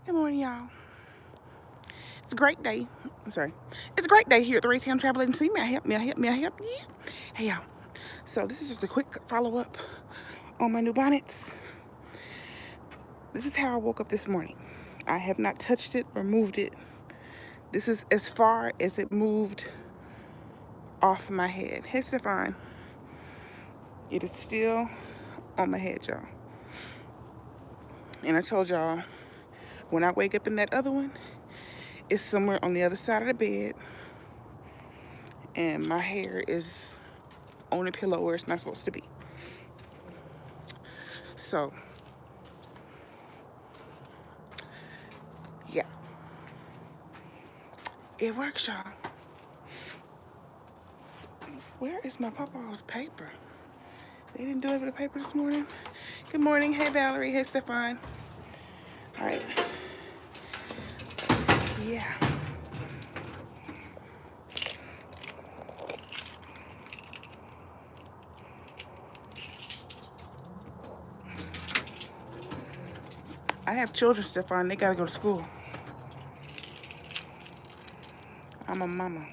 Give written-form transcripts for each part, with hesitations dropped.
Good morning, y'all. It's a great day. I'm sorry. It's a great day here at the Raytown Travel Agency. May I help? May I help? May I help you? Hey, y'all. So this is just a quick follow-up on my new bonnets. This is how I woke up this morning. I have not touched it or moved it. This is as far as it moved off my head. Hey, Stefan. It is still on my head, y'all. And I told y'all, when I wake up in that other one, it's somewhere on the other side of the bed. And my hair is on a pillow where it's not supposed to be. So, yeah, it works, y'all. Where is my Papa's paper? They didn't deliver the paper this morning. Good morning. Hey, Valerie. Hey, Stefan. All right. Yeah. I have children, Stefan. They got to go to school. I'm a mama.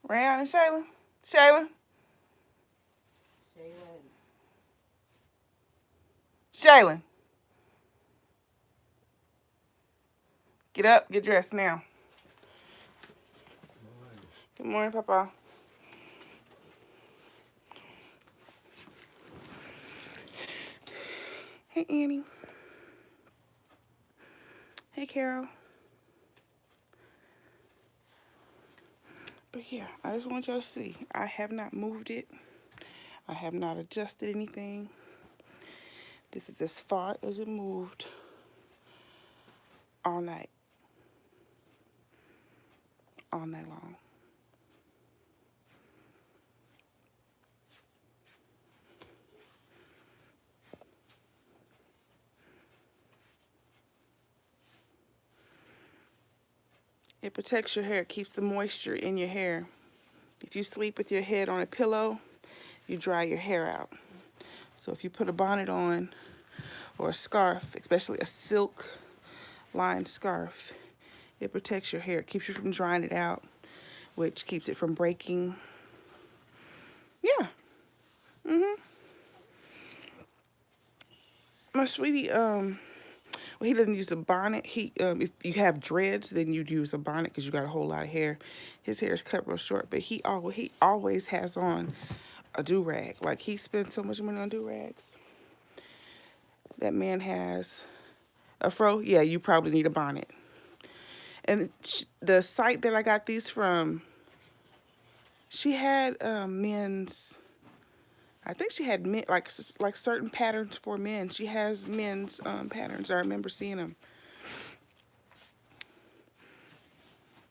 Rayon and Shaylin. Shaylin. Shaylin. Get up. Get dressed now. Good morning, Papa. Hey, Annie. Hey, Carol. But yeah, I just want y'all to see. I have not moved it. I have not adjusted anything. This is as far as it moved all night. All night long. It protects your hair. It keeps the moisture in your hair. If you sleep with your head on a pillow, you dry your hair out. So if you put a bonnet on or a scarf, especially a silk lined scarf, it protects your hair. It keeps you from drying it out, which keeps it from breaking. Yeah. My sweetie, well, he doesn't use a bonnet. If you have dreads, then you'd use a bonnet because you got a whole lot of hair. His hair is cut real short, but he always has on a do-rag. Like, he spends so much money on do-rags. That man has a fro. Yeah, you probably need a bonnet. And the site that I got these from, she had men's. I think she had men like certain patterns for men. She has men's patterns. I remember seeing them.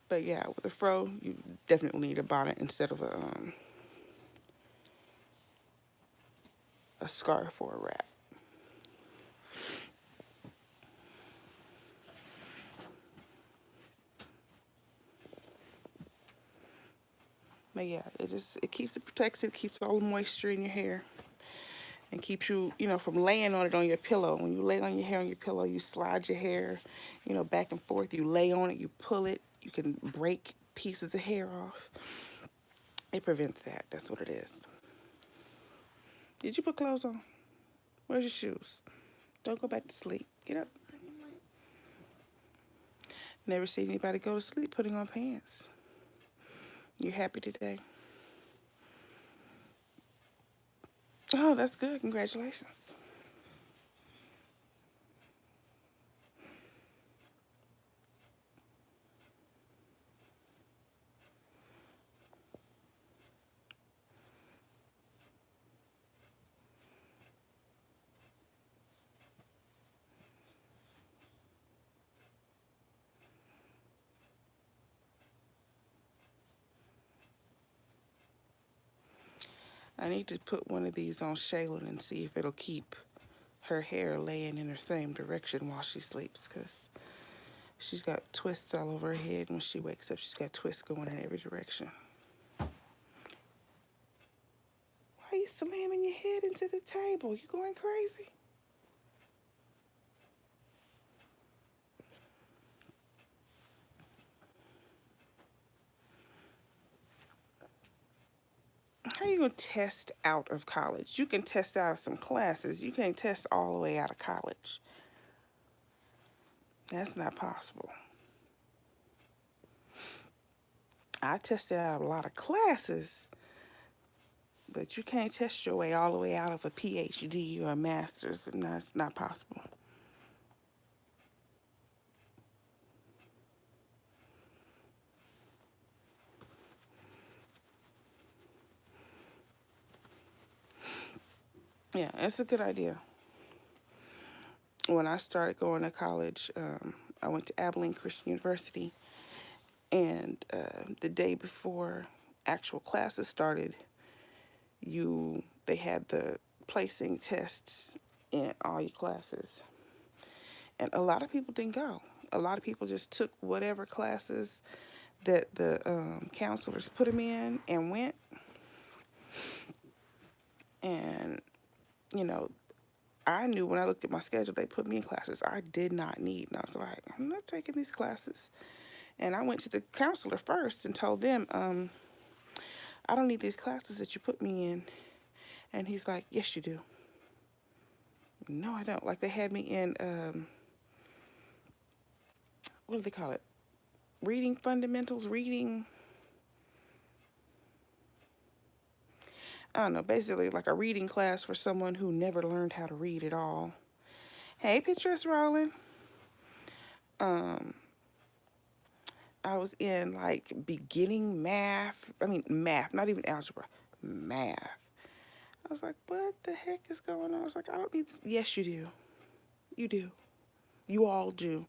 But yeah, with a fro, you definitely need a bonnet instead of a scarf or a wrap. But yeah, it keeps it protects it, keeps all the moisture in your hair, and keeps you, from laying on it on your pillow. When you lay on your hair on your pillow, you slide your hair, back and forth. You lay on it, you pull it. You can break pieces of hair off. It prevents that. That's what it is. Did you put clothes on? Where's your shoes? Don't go back to sleep. Get up. Never seen anybody go to sleep putting on pants. You happy today? Oh, that's good. Congratulations. I need to put one of these on Shaylin and see if it'll keep her hair laying in the same direction while she sleeps, because she's got twists all over her head. When she wakes up, she's got twists going in every direction. Why are you slamming your head into the table? You going crazy? How you gonna test out of college? You can test out of some classes. You can't test all the way out of college. That's not possible. I tested out of a lot of classes, but you can't test your way all the way out of a PhD or a master's, and that's not possible. Yeah, it's a good idea. When I started going to college, I went to Abilene Christian University, and the day before actual classes started, they had the placing tests in all your classes, and a lot of people didn't go. A lot of people just took whatever classes that the counselors put them in and went. And you know, I knew when I looked at my schedule, they put me in classes I did not need, and I was like, I'm not taking these classes. And I went to the counselor first and told them, I don't need these classes that you put me in. And he's like, yes, you do. No, I don't. Like, they had me in, what do they call it? Reading fundamentals, reading, I don't know, basically like a reading class for someone who never learned how to read at all. Hey, pictures rolling. Um, I was in like beginning math. I mean, math, not even algebra, math. I was like, what the heck is going on? I was like, I don't need this. Yes, you do. You do. You all do.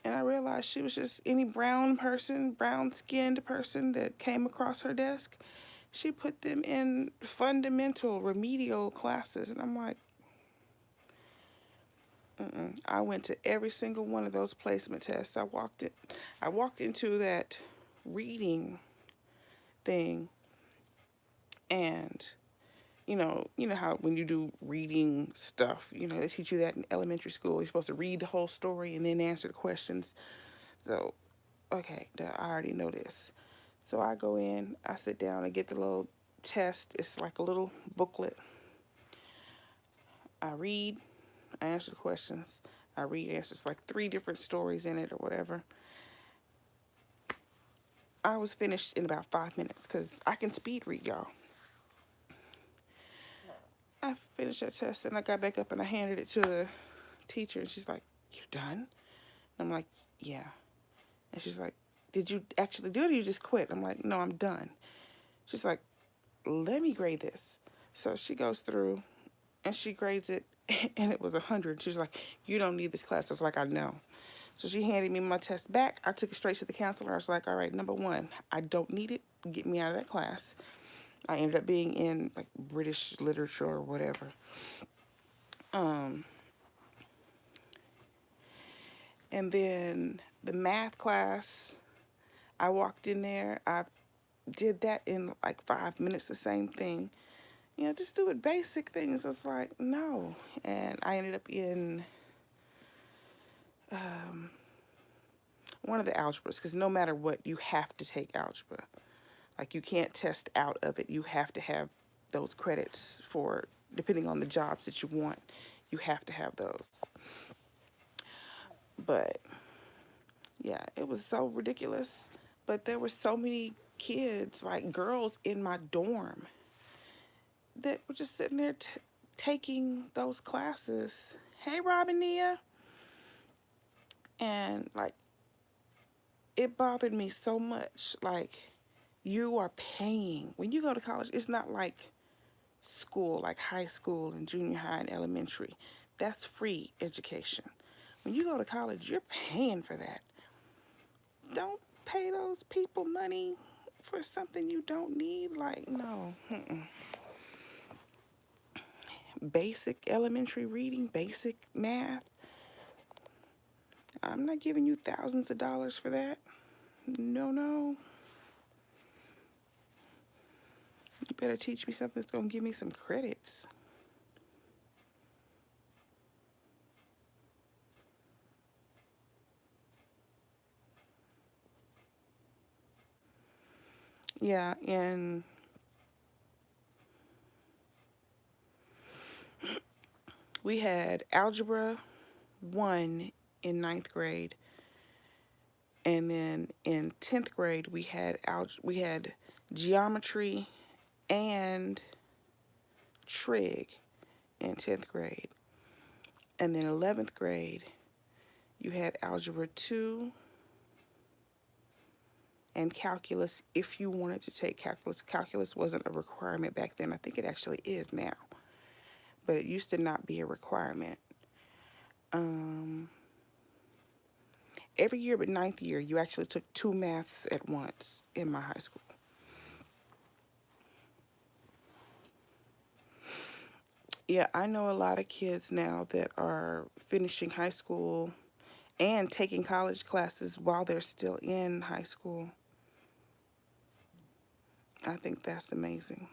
And I realized she was just any brown person, brown skinned person that came across her desk. She put them in fundamental remedial classes. And I'm like, mm-mm. I went to every single one of those placement tests. I walked into that reading thing, and you know how when you do reading stuff, they teach you that in elementary school. You're supposed to read the whole story and then answer the questions. So, okay, I already know this. So I go in, I sit down and get the little test. It's like a little booklet. I read, I answer the questions. I read answers, like 3 different stories in it or whatever. I was finished in about 5 minutes because I can speed read, y'all. I finished that test and I got back up and I handed it to the teacher, and she's like, "You're done?" And I'm like, "Yeah." And she's like, "Did you actually do it or you just quit?" I'm like, "No, I'm done." She's like, "Let me grade this." So she goes through and she grades it, and it was 100. She's like, "You don't need this class." I was like, "I know." So she handed me my test back. I took it straight to the counselor. I was like, "All right, number one, I don't need it. Get me out of that class." I ended up being in like British literature or whatever. Um, and then the math class, I walked in there. I did that in like 5 minutes, the same thing. Just doing basic things. It's like, no. And I ended up in um, one of the algebras, because no matter what, you have to take algebra. Like, you can't test out of it. You have to have those credits for, depending on the jobs that you want, you have to have those. But yeah, it was so ridiculous. But there were so many kids, like girls in my dorm, that were just sitting there taking those classes. Hey, Robinia. And like, it bothered me so much. Like, you are paying. When you go to college, it's not like school, like high school and junior high and elementary. That's free education. When you go to college, you're paying for that. Don't pay those people money for something you don't need. Like, no. Basic elementary reading, basic math. I'm not giving you thousands of dollars for that. No, no. You better teach me something that's going to give me some credits. Yeah, and we had algebra 1 in ninth grade, and then in 10th grade we had geometry and trig in 10th grade. And then 11th grade, you had algebra 2 and calculus if you wanted to take calculus. Calculus wasn't a requirement back then. I think it actually is now, but it used to not be a requirement. Every year but ninth year, you actually took 2 maths at once in my high school. Yeah, I know a lot of kids now that are finishing high school and taking college classes while they're still in high school. I think that's amazing.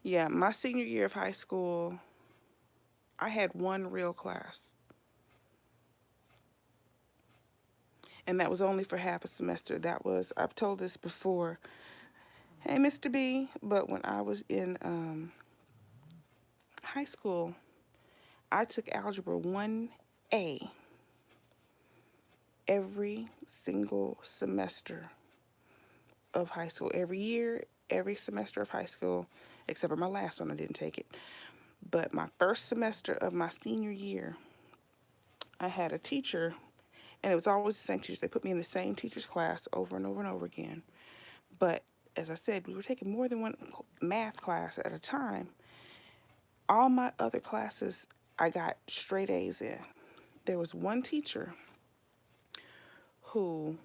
Yeah, my senior year of high school, I had one real class, and that was only for half a semester. That was, I've told this before, hey, Mr. B, but when I was in high school, I took Algebra 1A every single semester of high school. Every year, every semester of high school, except for my last one, I didn't take it. But my first semester of my senior year, I had a teacher, and it was always the same teacher. They put me in the same teacher's class over and over and over again. But as I said, we were taking more than one math class at a time. All my other classes, I got straight A's in. There was one teacher who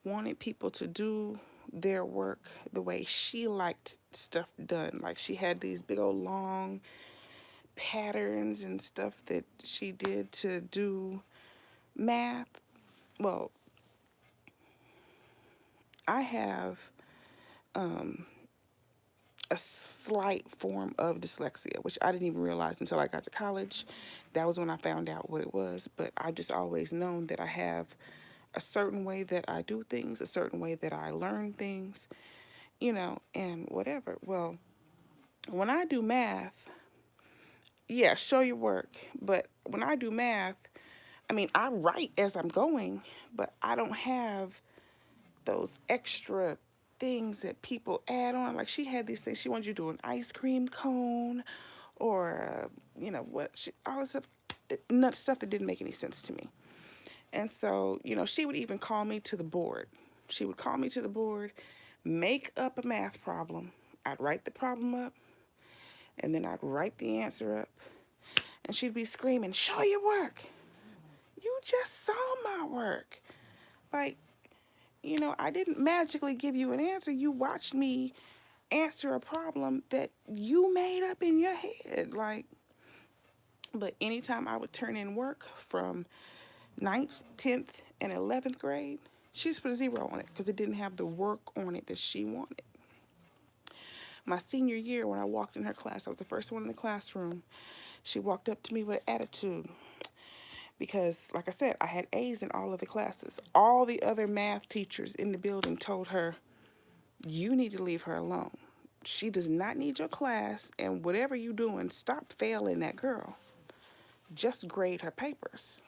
wanted people to do their work the way she liked stuff done. Like, she had these big old long patterns and stuff that she did to do math. Well, I have a slight form of dyslexia, which I didn't even realize until I got to college. That was when I found out what it was. But I've just always known that I have a certain way that I do things, a certain way that I learn things, and whatever. Well, when I do math, yeah, show your work. But when I do math, I mean, I write as I'm going, but I don't have those extra things that people add on. Like, she had these things. She wanted you to do an ice cream cone or, all this stuff, nut stuff that didn't make any sense to me. And so, she would even call me to the board. She would call me to the board, make up a math problem. I'd write the problem up, and then I'd write the answer up. And she'd be screaming, "Show your work. You just saw my work." Like, I didn't magically give you an answer. You watched me answer a problem that you made up in your head. Like, but anytime I would turn in work from 9th, 10th, and 11th grade, she just put a 0 on it because it didn't have the work on it that she wanted. My senior year, when I walked in her class, I was the first one in the classroom. She walked up to me with attitude because, like I said, I had A's in all of the classes. All the other math teachers in the building told her, "You need to leave her alone. She does not need your class, and whatever you're doing, stop failing that girl. Just grade her papers."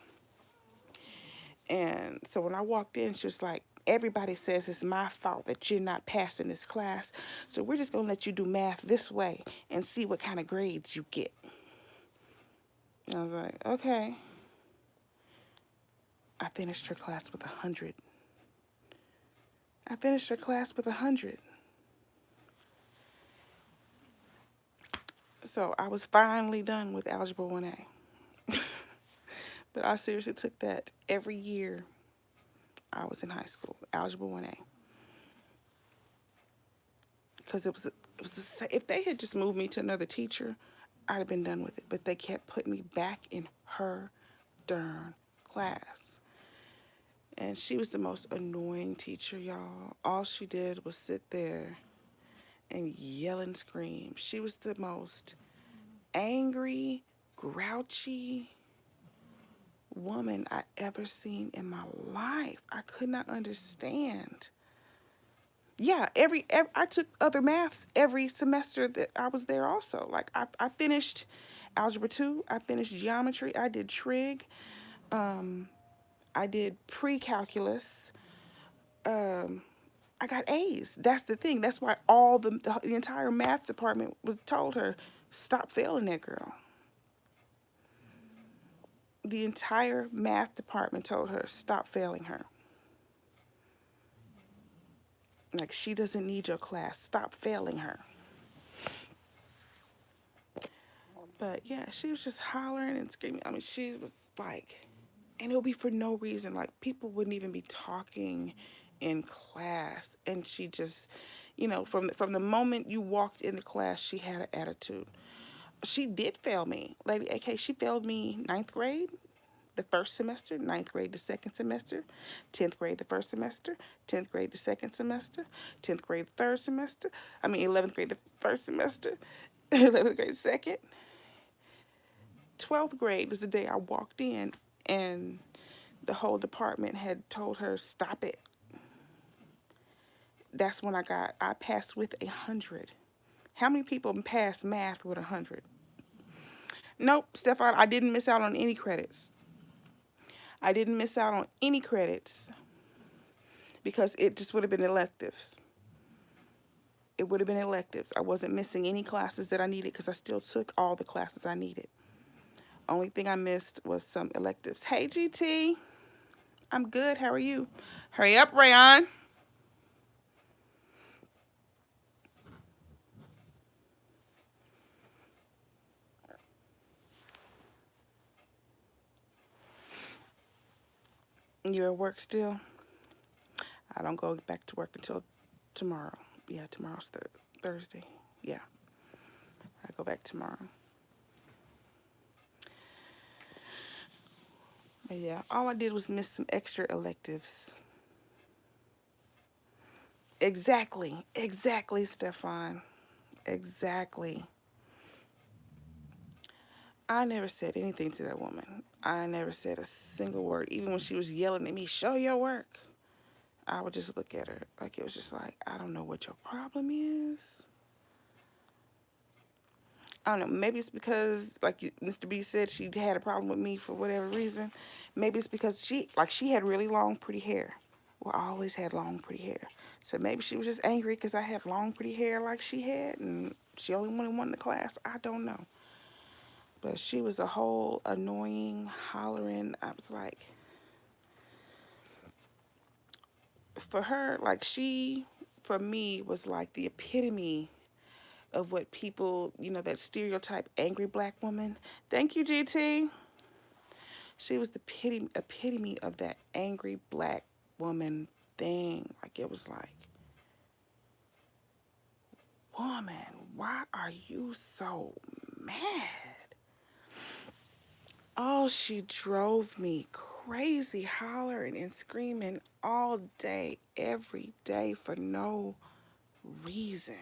And so when I walked in, she was like, "Everybody says it's my fault that you're not passing this class, so we're just going to let you do math this way and see what kind of grades you get." And I was like, okay. I finished her class with 100. I finished her class with 100. So I was finally done with Algebra 1A. But I seriously took that every year I was in high school, Algebra 1A. Because if they had just moved me to another teacher, I'd have been done with it. But they kept putting me back in her darn class. And she was the most annoying teacher, y'all. All she did was sit there and yell and scream. She was the most angry, grouchy woman I ever seen in my life. I could not understand. Yeah, every I took other maths every semester that I was there also. Like I finished algebra 2, I finished geometry, I did trig, um, I did pre-calculus. Um, I got A's. That's the thing. That's why all the entire math department was told her, stop failing that girl. The entire math department told her, stop failing her. Like, she doesn't need your class. Stop failing her. But yeah, she was just hollering and screaming. I mean, she was like, and it would be for no reason. Like, people wouldn't even be talking in class. And she just, from the moment you walked into class, she had an attitude. She did fail me. Lady AK, she failed me ninth grade, the first semester, ninth grade, the second semester, 10th grade, the first semester, 10th grade, the second semester, 10th grade, the third semester, 11th grade, the first semester, 11th grade, second. 12th grade was the day I walked in and the whole department had told her, stop it. That's when I passed with 100. How many people pass math with 100? Nope, Stefan, I didn't miss out on any credits. I didn't miss out on any credits because it just would have been electives. It would have been electives. I wasn't missing any classes that I needed because I still took all the classes I needed. Only thing I missed was some electives. Hey, GT. I'm good. How are you? Hurry up, Rayon. You're at work still? I don't go back to work until tomorrow. Yeah, tomorrow's Thursday. Yeah, I go back tomorrow. But yeah, all I did was miss some extra electives. Exactly, Stefan. Exactly. I never said anything to that woman. I never said a single word. Even when she was yelling at me, show your work, I would just look at her like it was just like, I don't know what your problem is. I don't know. Maybe it's because, like Mr. B said, she had a problem with me for whatever reason. Maybe it's because she had really long, pretty hair. Well, I always had long, pretty hair. So maybe she was just angry because I had long, pretty hair like she had, and she only wanted one in the class. I don't know. But she was a whole annoying, hollering. I was like, for her, like for me, was like the epitome of what people, that stereotype angry black woman. Thank you, GT. She was the epitome of that angry black woman thing. Like, it was like, woman, why are you so mad? Oh, she drove me crazy, hollering and screaming all day, every day for no reason.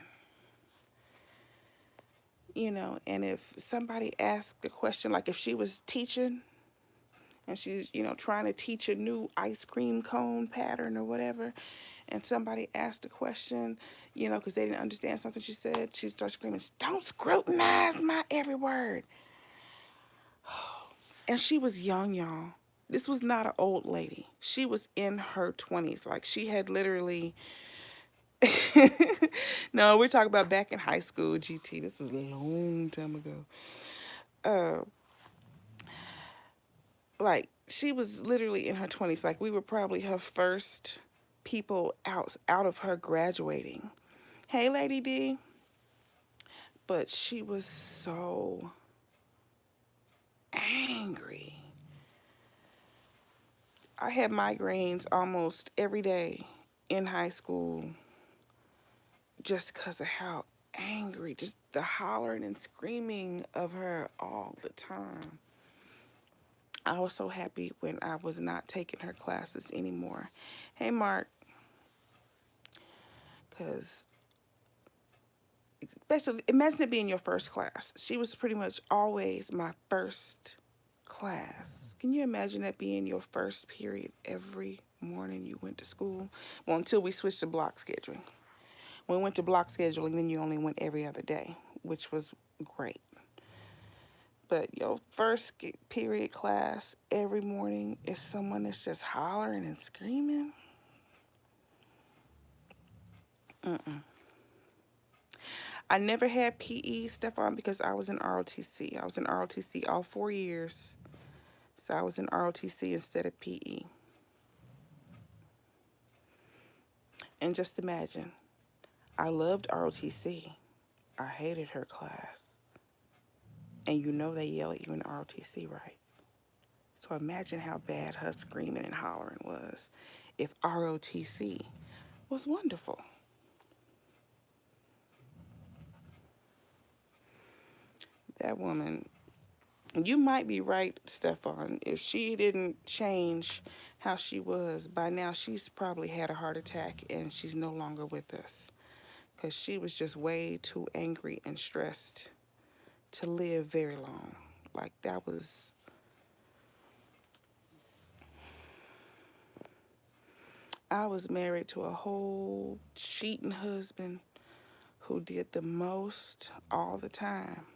And if somebody asked a question, like if she was teaching and she's, trying to teach a new ice cream cone pattern or whatever, and somebody asked a question, because they didn't understand something she said, she'd start screaming, don't scrutinize my every word. And she was young, y'all. This was not an old lady. She was in her 20s. Like, she had literally... No, we're talking about back in high school, GT. This was a long time ago. Uh, like, she was literally in her 20s. Like, we were probably her first people out of her graduating. Hey, Lady D. But she was so angry. I had migraines almost every day in high school just because of how angry, just the hollering and screaming of her all the time. I was so happy when I was not taking her classes anymore. Hey, Mark, because especially imagine it being your first class. She was pretty much always my first class. Can you imagine that being your first period every morning you went to school? Well, until we switched to block scheduling. When we went to block scheduling, then you only went every other day, which was great. But your first period class every morning is someone that's just hollering and screaming. Mm-mm. I never had PE, Stefan, because I was in ROTC. I was in ROTC all 4 years. So I was in ROTC instead of PE. And just imagine, I loved ROTC. I hated her class. And you know they yell at you in ROTC, right? So imagine how bad her screaming and hollering was if ROTC was wonderful. That woman, you might be right, Stefan. If she didn't change how she was, by now she's probably had a heart attack and she's no longer with us. Because she was just way too angry and stressed to live very long. Like, that was. I was married to a whole cheating husband who did the most all the time.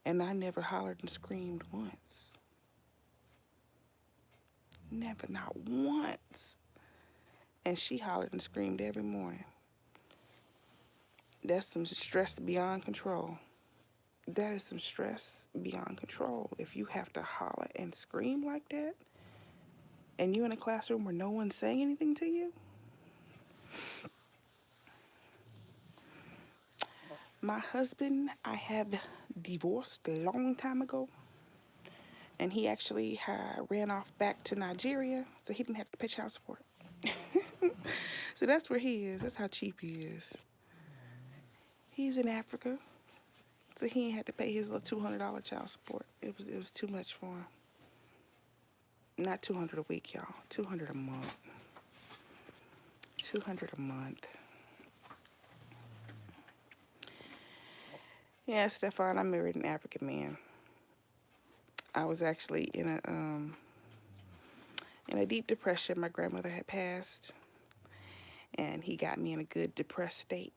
And I never hollered and screamed once. Never, not once. And she hollered and screamed every morning. That's some stress beyond control. That is some stress beyond control. If you have to holler and scream like that, and you're in a classroom where no one's saying anything to you. My husband, I have divorced a long time ago, and he actually ran off back to Nigeria, so he didn't have to pay child support. So that's where he is. That's how cheap he is. He's in Africa, so he ain't had to pay his little $200 child support. It was too much for him. Not 200 a week, y'all. 200 a month. 200 a month. Yeah, Stefan, I married an African man. I was actually in a deep depression. My grandmother had passed, and he got me in a good depressed state.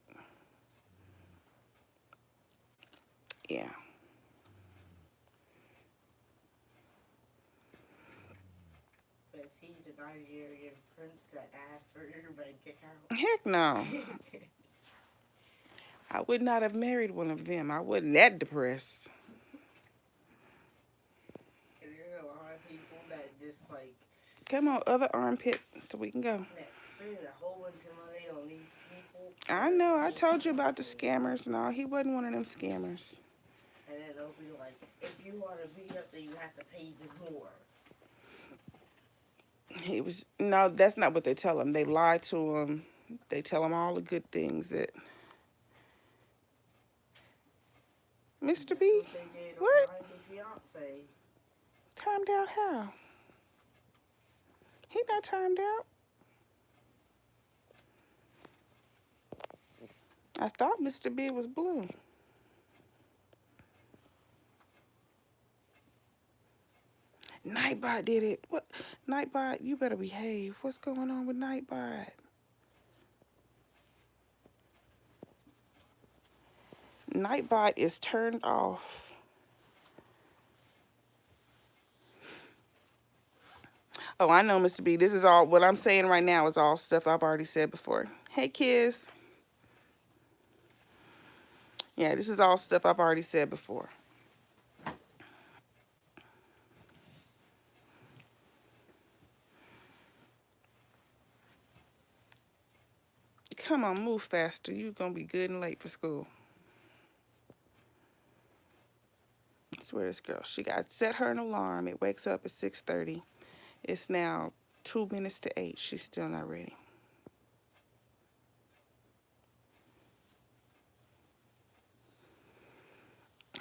Yeah. But he's the Nigerian prince that asked for your bank account. Heck no. I would not have married one of them. I wasn't that depressed. And there are a lot of people that just like Come on, other armpit, so we can go. that spend a whole bunch of money on these people. I know. I told you about the scammers. No, he wasn't one of them scammers. And then they'll be like, if you want to beat up, then you have to pay even more. He was no. That's not what they tell him. They lie to him. They tell him all the good things that. Mr. That's B, what they did on what? 90 Fiance. Timed out how? He not timed out. I thought Mr. B was blue. Nightbot did it. What? Nightbot, you better behave. What's going on with Nightbot? Nightbot is turned off. Oh, I know, Mr. B. This is all, what I'm saying right now is all stuff I've already said before. Hey, kids. Yeah, this is all stuff I've already said before. Come on, move faster. You're going to be good and late for school. swear this girl. She got set her an alarm. It wakes up at 6:30. It's now 2 minutes to 8. She's still not ready.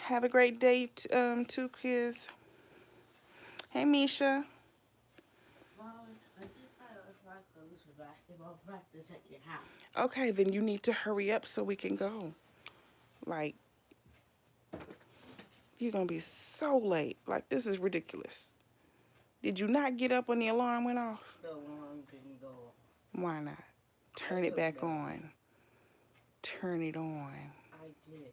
Have a great day, too, kids. Hey, Misha. Mom, I think I left my clothes for basketball practice at your house. Okay, then you need to hurry up so we can go. Like, you're going to be so late. Like, this is ridiculous. Did you not get up when the alarm went off? The alarm didn't go. Why not? Turn it back on. Turn it on. I did.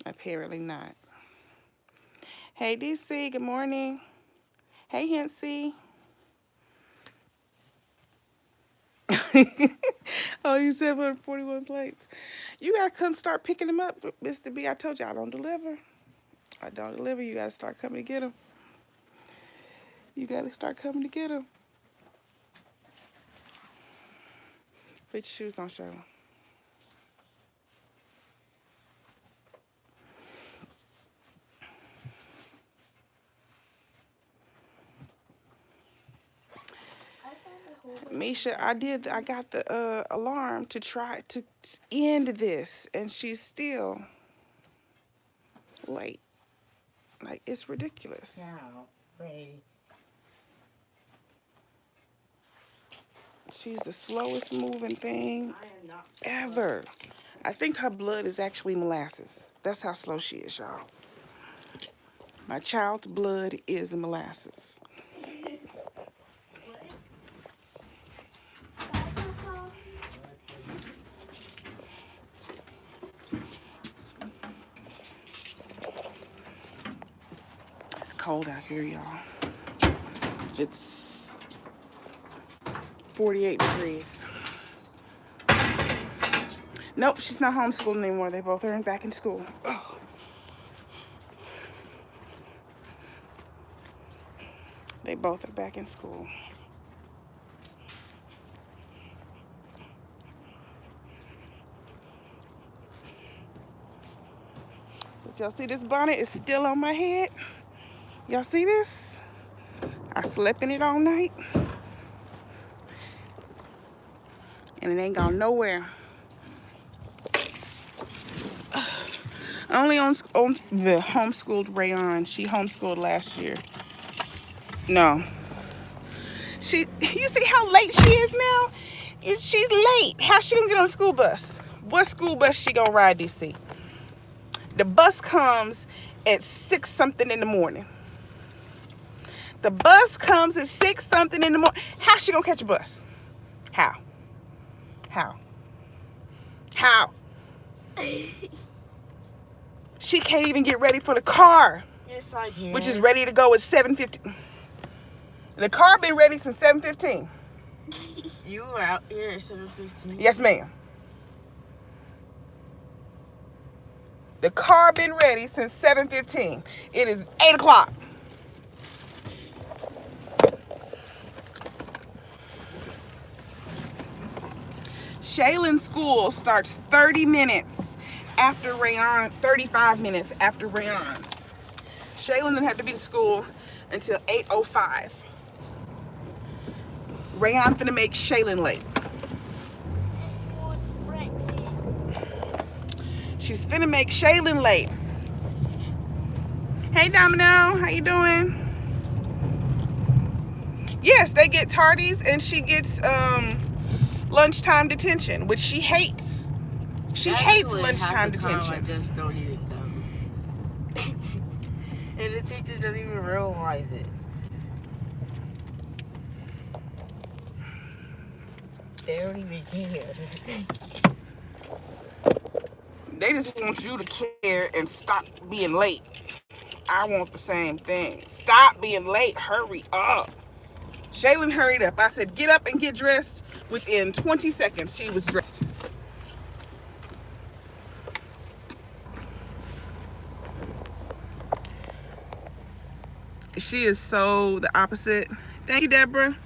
Apparently not. Hey, DC, good morning. Hey, Hensy. Oh, you 741 plates. You got to come start picking them up, Mr. B. I told you I don't deliver. I don't deliver. You got to start coming to get them. You got to start coming to get them. Put your shoes on, Charlotte. Misha, I got the alarm to try to end this, and she's still late. Like, it's ridiculous. Now, ready. She's the slowest moving thing I am not ever. I think her blood is actually molasses. That's how slow she is, y'all. My child's blood is molasses. It's cold out here, y'all. It's 48 degrees. Nope, she's not homeschooling anymore. They both are back in school. Oh. They both are back in school. But y'all see this bonnet is still on my head? Y'all see this? I slept in it all night. And it ain't gone nowhere. I only the homeschooled Rayon. She homeschooled last year. No. You see how late she is now? She's late. How's she gonna get on a school bus? What school bus she gonna ride, DC? The bus comes at 6 something in the morning. The bus comes at 6 something in the morning. How's she gonna catch a bus? How? She can't even get ready for the car. Yes, I can. Which is ready to go at 7:50. The car been ready since 7:15. You were out here at 7:15. Yes, ma'am. The car been ready since 7:15. It is 8 o'clock. Shaylin's school starts 30 minutes after Rayon, 35 minutes after Rayon's. Shaylin didn't have to be to school until 8:05. Rayon finna make Shaylin late. She's finna make Shaylin late. Hey Domino, how you doing? Yes, they get tardies and she gets lunchtime detention, which she hates. She hates lunchtime detention. I just don't eat it though. And the teachers don't even realize it. They don't even care. They just want you to care and stop being late. I want the same thing. Stop being late. Hurry up. Shaylin hurried up. I said, get up and get dressed. Within 20 seconds, she was dressed. She is so the opposite. Thank you, Deborah.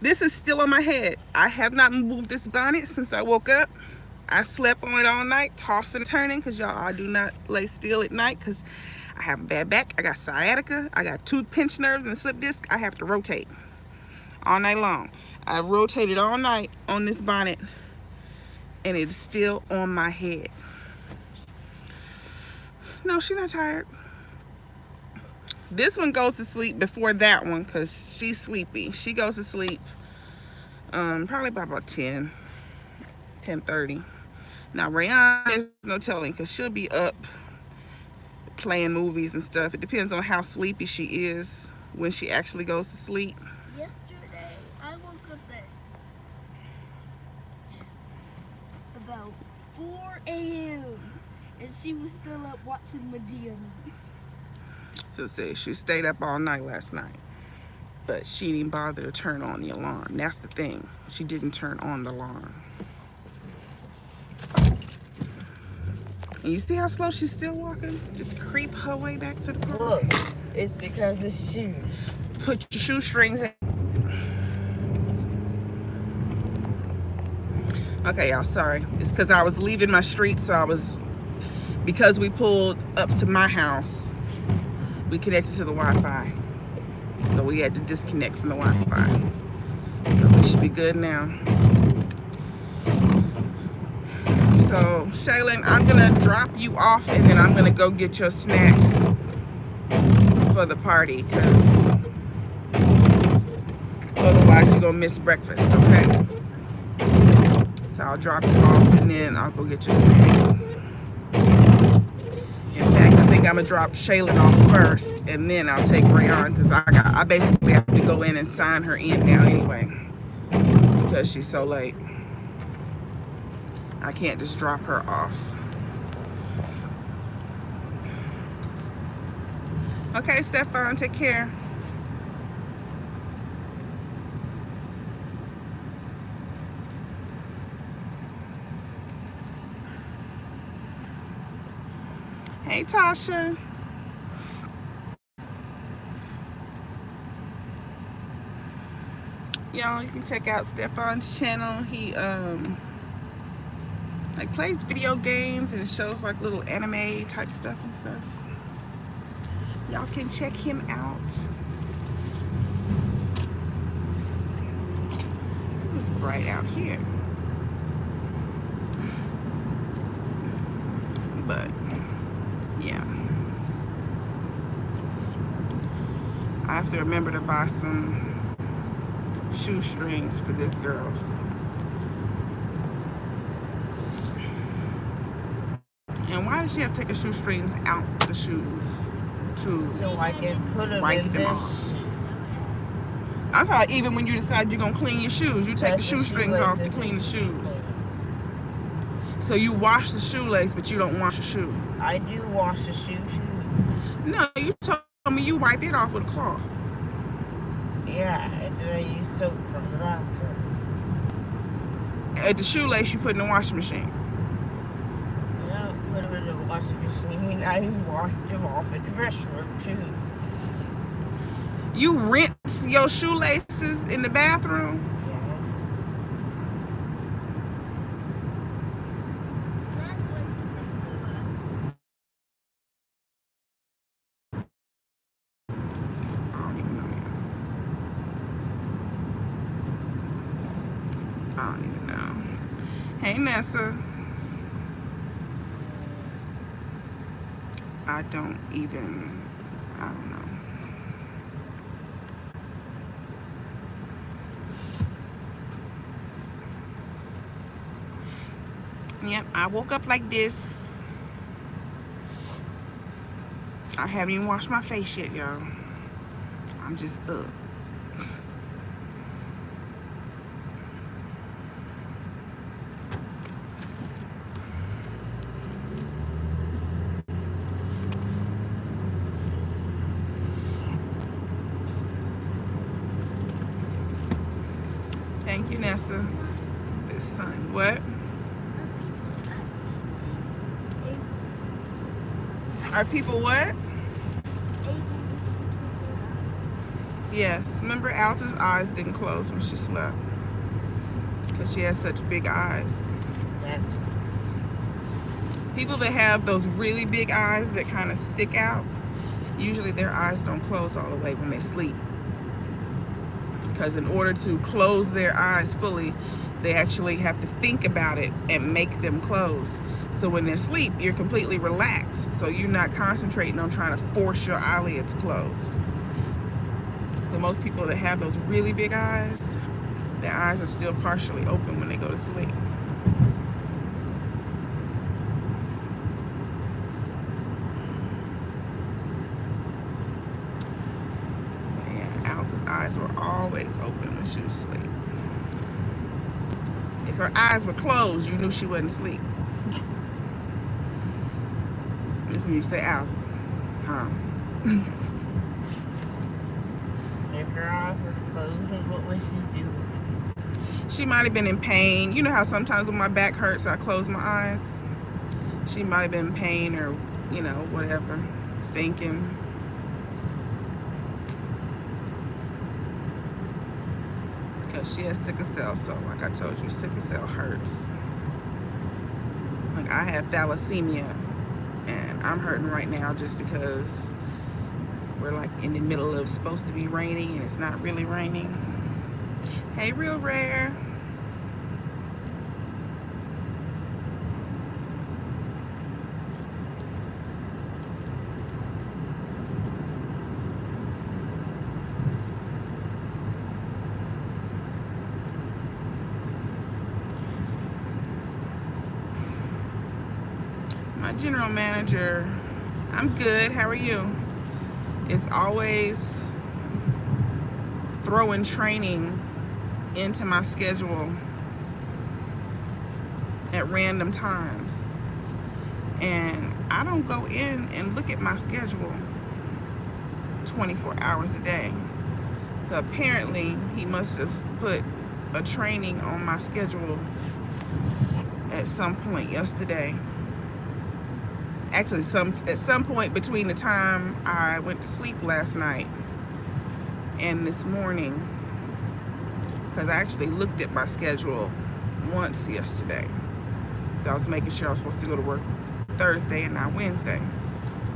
This is still on my head. I have not moved this bonnet since I woke up. I slept on it all night, tossing and turning, because y'all, I do not lay still at night because I have a bad back. I got sciatica. I got two pinched nerves and slip disc. I have to rotate all night long. I rotated all night on this bonnet, and it's still on my head. No, she's not tired. This one goes to sleep before that one because she's sleepy. She goes to sleep probably by about 10:30. Now, Rayon, there's no telling because she'll be up playing movies and stuff. It depends on how sleepy she is when she actually goes to sleep. Yesterday, I woke up at about 4 a.m. and she was still up watching Medea movies. She'll say she stayed up all night last night, but she didn't bother to turn on the alarm. That's the thing. She didn't turn on the alarm. And you see how slow she's still walking? Just creep her way back to the car. Look, it's because the shoe. Put your shoestrings in. Okay, y'all, sorry. It's because I was leaving my street, because we pulled up to my house, we connected to the Wi-Fi. So we had to disconnect from the Wi-Fi. So we should be good now. So, Shaylin, I'm gonna drop you off and then I'm gonna go get your snack for the party, because otherwise you're gonna miss breakfast, okay? So I'll drop you off and then I'll go get your snack. In fact, I think I'm gonna drop Shaylin off first and then I'll take Rayon, because I basically have to go in and sign her in now anyway, because she's so late. I can't just drop her off. Okay, Stefan, take care. Hey, Tasha. Y'all, you can check out Stefan's channel. He like plays video games and shows like little anime type stuff and stuff. Y'all can check him out. It's bright out here, but yeah, I have to remember to buy some shoestrings for this girl. And why does she have to take her shoestrings out the shoes So I can put them wipe in them this. off? I thought even when you decide you're gonna clean your shoes, you take the shoestrings off to clean the shoes. So you wash the shoelace, but you don't wash the shoe. I do wash the shoe too. No, you told me you wipe it off with a cloth. Yeah, and then I use soap from the bathroom. At the shoelace, you put in the washing machine. I don't put them in the washing machine. I wash them off in the restroom too. You rinse your shoelaces in the bathroom. Yes. That's what you I don't even know yet. I don't even know. Hey, Nessa. I don't know. Yep, I woke up like this. I haven't even washed my face yet, y'all. I'm just up. Thank you, Nessa. This sun. What? Are people what? Yes. Remember, Alta's eyes didn't close when she slept because she has such big eyes. That's People that have those really big eyes that kind of stick out, usually their eyes don't close all the way when they sleep. Because in order to close their eyes fully, they actually have to think about it and make them close. So when they're asleep, you're completely relaxed. So you're not concentrating on trying to force your eyelids closed. So most people that have those really big eyes, their eyes are still partially open when they go to sleep. Alta's eyes were always open when she was asleep. If her eyes were closed, you knew she wasn't asleep. That's when you say, Alta, huh? If her eyes was closed, then what was she doing? She might have been in pain. You know how sometimes when my back hurts, I close my eyes? She might have been in pain or, you know, whatever, thinking. Because she has sickle cell, so like I told you, sickle cell hurts. Like I have thalassemia, and I'm hurting right now just because we're like in the middle of supposed to be raining and it's not really raining. Hey, Real Rare. My general manager, I'm good, how are you? Is always throwing training into my schedule at random times. And I don't go in and look at my schedule 24 hours a day. So apparently he must have put a training on my schedule at some point yesterday. Actually, at some point between the time I went to sleep last night and this morning, because I actually looked at my schedule once yesterday. So I was making sure I was supposed to go to work Thursday and not Wednesday.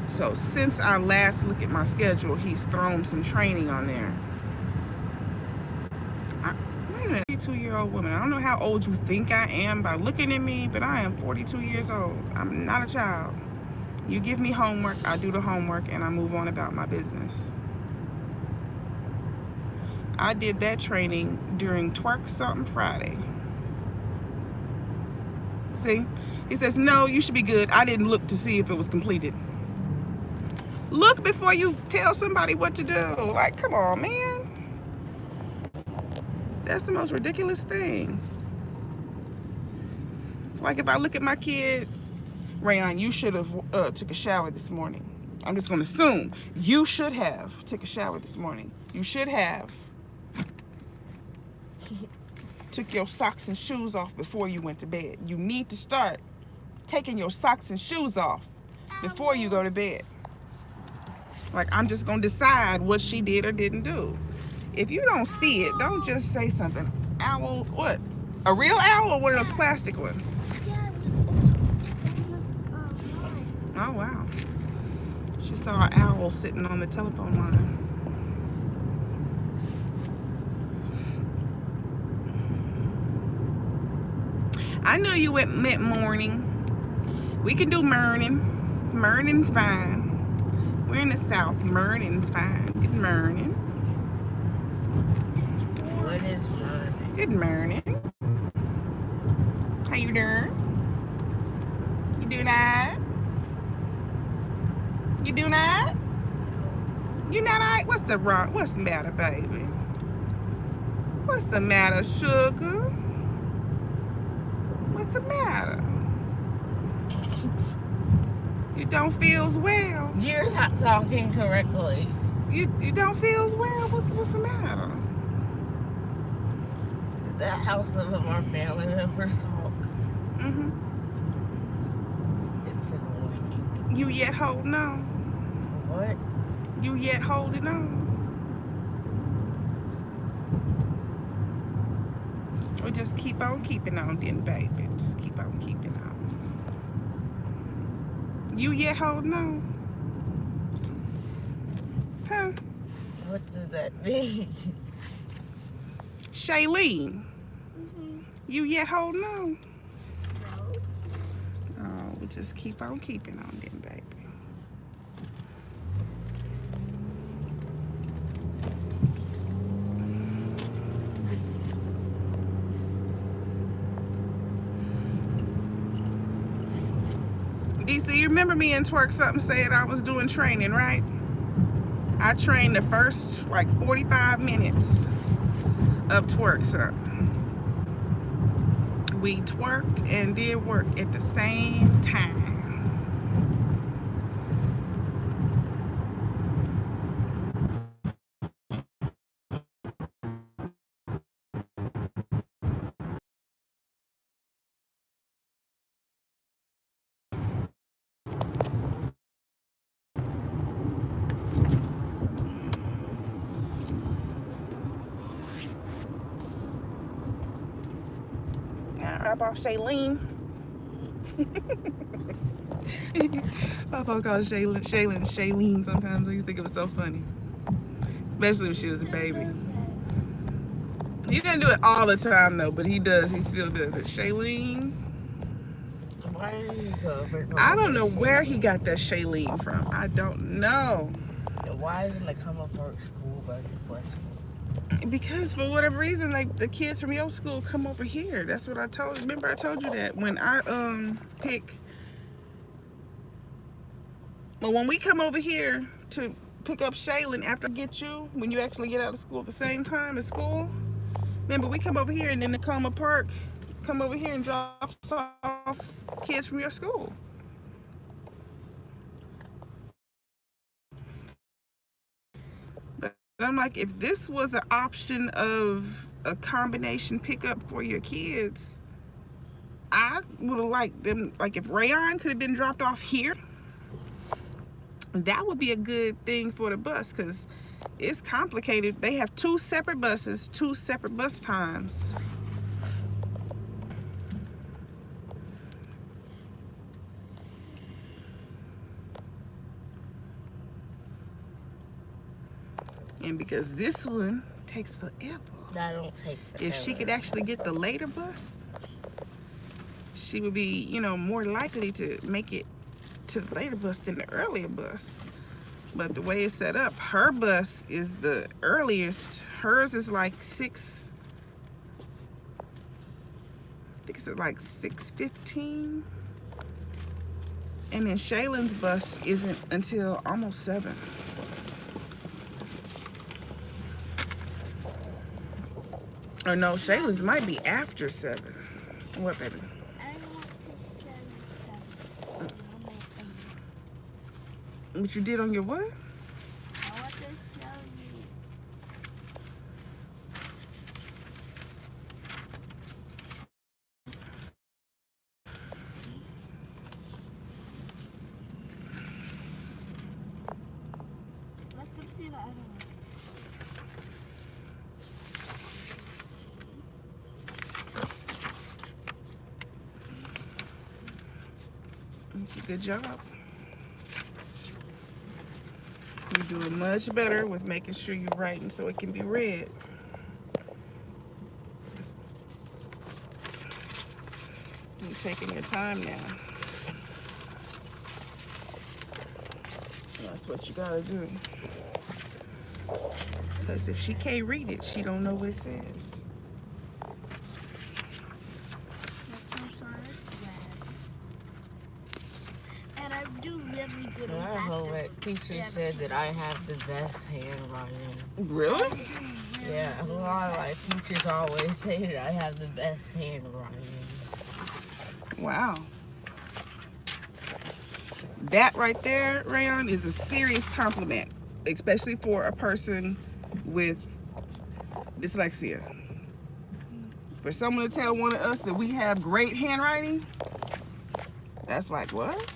So since I last looked at my schedule, he's thrown some training on there. Wait a minute, 42-year-old woman. I don't know how old you think I am by looking at me, but I am 42 years old. I'm not a child. You give me homework, I do the homework, and I move on about my business. I did that training during Twerk Something Friday. See? He says, no, you should be good. I didn't look to see if it was completed. Look before you tell somebody what to do. Like, come on, man. That's the most ridiculous thing. Like if I look at my kid, Rayon, you should have took a shower this morning. I'm just going to assume you should have took a shower this morning. You should have took your socks and shoes off before you went to bed. You need to start taking your socks and shoes off before you go to bed. Like, I'm just going to decide what she did or didn't do. If you don't see it, don't just say something. Owl, what? A real owl or one of those plastic ones? Yeah, it's on the line. Oh, wow. She saw an owl sitting on the telephone line. I know you meant morning. We can do morning. Morning's fine. We're in the South. Morning's fine. Good morning. What is morning? Good morning. How you doing? You doing alright? You doing alright? You not alright? What's the matter, baby? What's the matter, sugar? What's the matter? You don't feel as well. You're not talking correctly. You don't feel as well. What's the matter? The house of our family members talk. Mm-hmm. It's annoying. You yet holding on? What? You yet holding on? Or just keep on keeping on then, baby. Just keep on keeping on. You yet holding on? Huh? What does that mean? Shailene, Mm-hmm. you yet holding on? No. Oh, we just keep on keeping on then, baby. DC, you remember me in Twerk Something saying I was doing training, right? I trained the first like 45 minutes of Twerk Something. We twerked and did work at the same time. How about Shailene? Papa calls Shailene sometimes. I used to think it was so funny. Especially when she was a baby. He doesn't do it all the time though, but he does. He still does it. Shailene. Why did he go over? I don't know where he got that Shailene from. I don't know. Why isn't the Come Up Work school bus in Westport? Because for whatever reason, like the kids from your school come over here. That's what I told you. Remember I told you that when I pick. Well, when we come over here to pick up Shaylin after I get you, when you actually get out of school at the same time as school, remember we come over here and then Tacoma Park come over here and drop off kids from your school. But I'm like, if this was an option of a combination pickup for your kids, I would have liked them, like if Rayon could have been dropped off here, that would be a good thing for the bus because it's complicated. They have two separate buses, two separate bus times. And because this one takes forever. That don't take forever. If she could actually get the later bus, she would be, more likely to make it to the later bus than the earlier bus. But the way it's set up, her bus is the earliest. Hers is like 6:15. And then Shaylin's bus isn't until almost 7. Or no, Shaylin's might be after 7. What, baby? I want to show you something on my thing. What you did on your what? I want to show you. Let them see the other one. Good job. You're doing much better with making sure you're writing so it can be read. You're taking your time now. That's what you gotta do. Because if she can't read it, she don't know what it says. And I do really good I on hope that. that teacher said that I have the best handwriting. Really? Yeah, a lot of my teachers always say that I have the best handwriting. Wow. That right there, Rayon, is a serious compliment, especially for a person with dyslexia. For someone to tell one of us that we have great handwriting, that's like, what?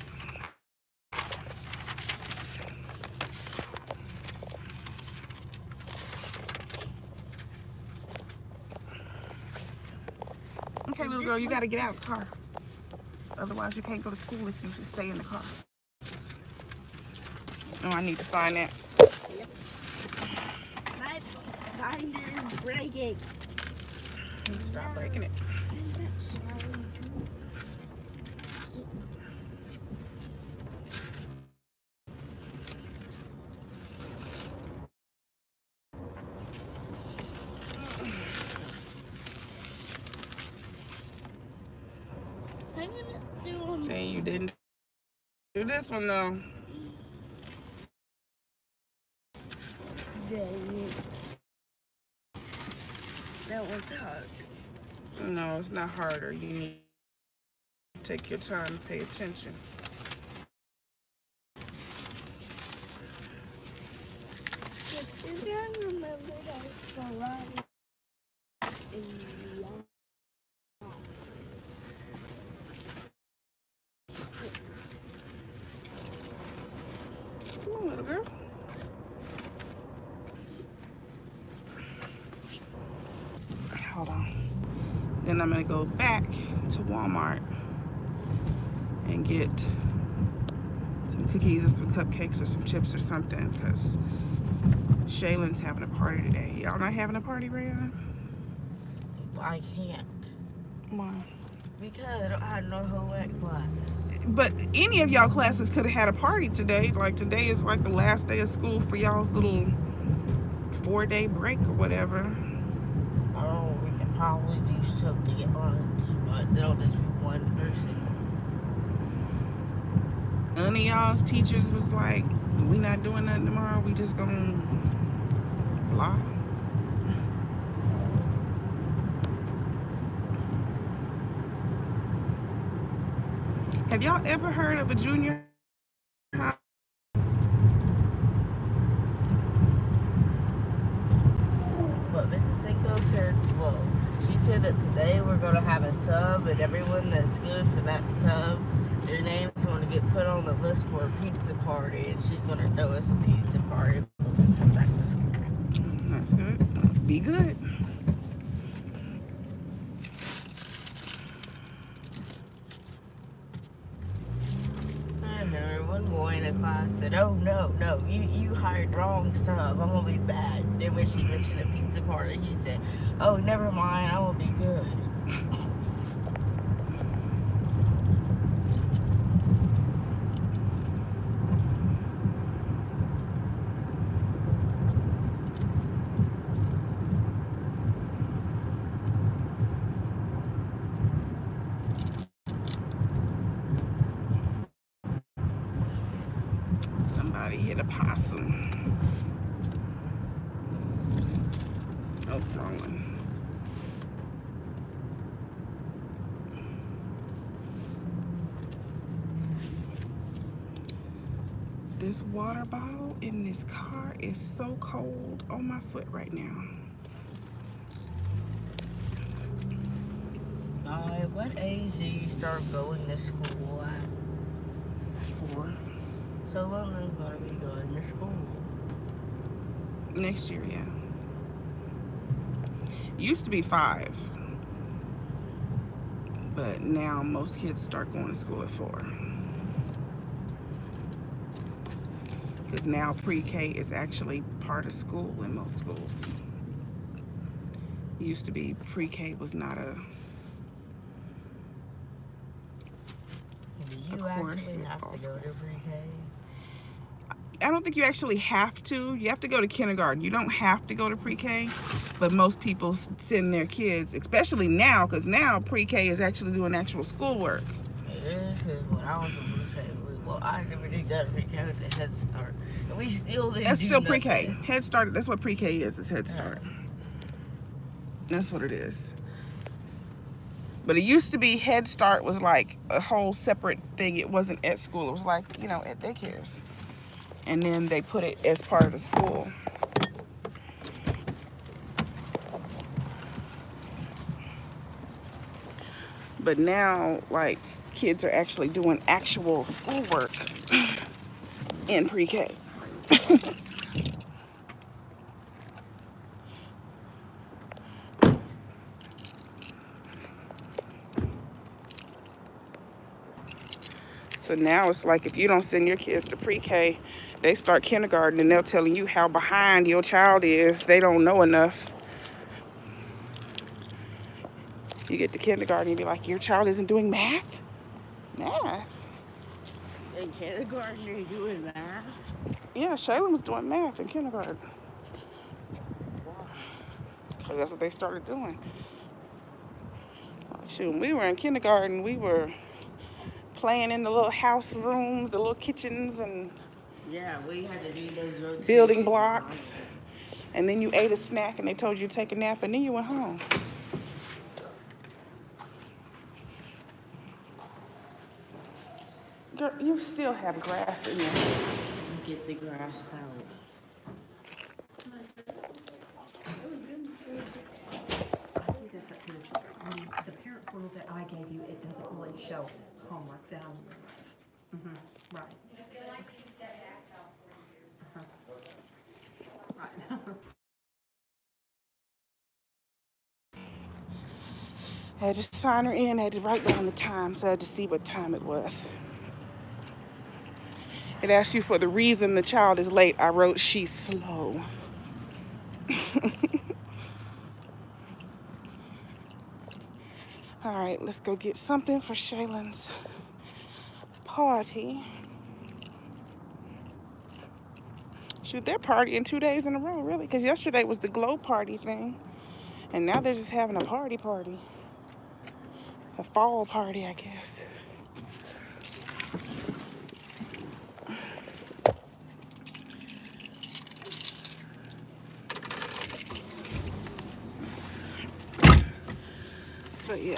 Okay, little girl, you gotta get out of the car. Otherwise, you can't go to school if you stay in the car. Oh, I need to sign that. Yep. My binder is breaking. Stop breaking it. I'm gonna do Saying you didn't do this one though. that one's hard. No, it's not harder. You need to take your time and pay attention. If you can remember that's the right in the Come on, little girl. Hold on. Then I'm gonna go back to Walmart and get some cookies or some cupcakes or some chips or something because Shaylin's having a party today. Y'all not having a party, Rayon? I can't. Why? Because I don't have no home ec class. But any of y'all classes could have had a party today. Like today is like the last day of school for y'all's little 4-day break or whatever. Oh, we can probably do something at lunch, but it'll just be one person. None of y'all's teachers was like, we not doing nothing tomorrow. We just gonna blah. Have y'all ever heard of a junior high? But Mrs. Cinco said, well, she said that today we're going to have a sub, and everyone that's good for that sub, their name's going to get put on the list for a pizza party, and she's going to throw us a pizza party when we come back to school. That's good. Be good. I remember one boy in a class said, oh, no, you hired wrong stuff. I'm going to be bad. Then when she mentioned a pizza party, he said, oh, never mind, I will be good. Somebody hit a possum. Oh, wrong one. This water bottle in this car is so cold on my foot right now. What age do you start going to school at? 4. So London's going to be going to school. Next year, yeah. Used to be 5. But now most kids start going to school at 4. Because now pre-K is actually part of school in most schools. It used to be pre-K was not a Do you course actually at have all to go to schools. pre-K? I don't think you actually have to. You have to go to kindergarten. You don't have to go to pre-K, but most people send their kids, especially now, because now pre-K is actually doing actual schoolwork. It is, because when I was in pre-K, well, I never did go to pre-K with the Head Start. And we still didn't That's do still nothing. pre-K. Head Start, that's what pre-K is Head Start. That's what it is. But it used to be Head Start was like a whole separate thing. It wasn't at school. It was like, you know, at daycares. And then they put it as part of the school. But now, like, kids are actually doing actual schoolwork in pre-K. So now it's like if you don't send your kids to pre-K, they start kindergarten and they're telling you how behind your child is. They don't know enough. You get to kindergarten and be like, your child isn't doing math? Math? In kindergarten, you're doing math? Yeah, Shaylin was doing math in kindergarten. Because that's what they started doing. Shoot, when we were in kindergarten, we were playing in the little house rooms, the little kitchens, and Yeah, we had to do those rotations. building blocks. And then you ate a snack and they told you to take a nap and then you went home. Girl, you still have grass in there. Get the grass out. I think that's up to the parent portal that I gave you. It doesn't really show homework that I'm. Right. Right. I had to sign her in, I had to write down the time, so I had to see what time it was. It asks you for the reason the child is late. I wrote, she's slow. All right, let's go get something for Shaylin's party. Shoot, they're partying 2 days in a row, really, because yesterday was the glow party thing. And now they're just having a party. A fall party, I guess. But yeah.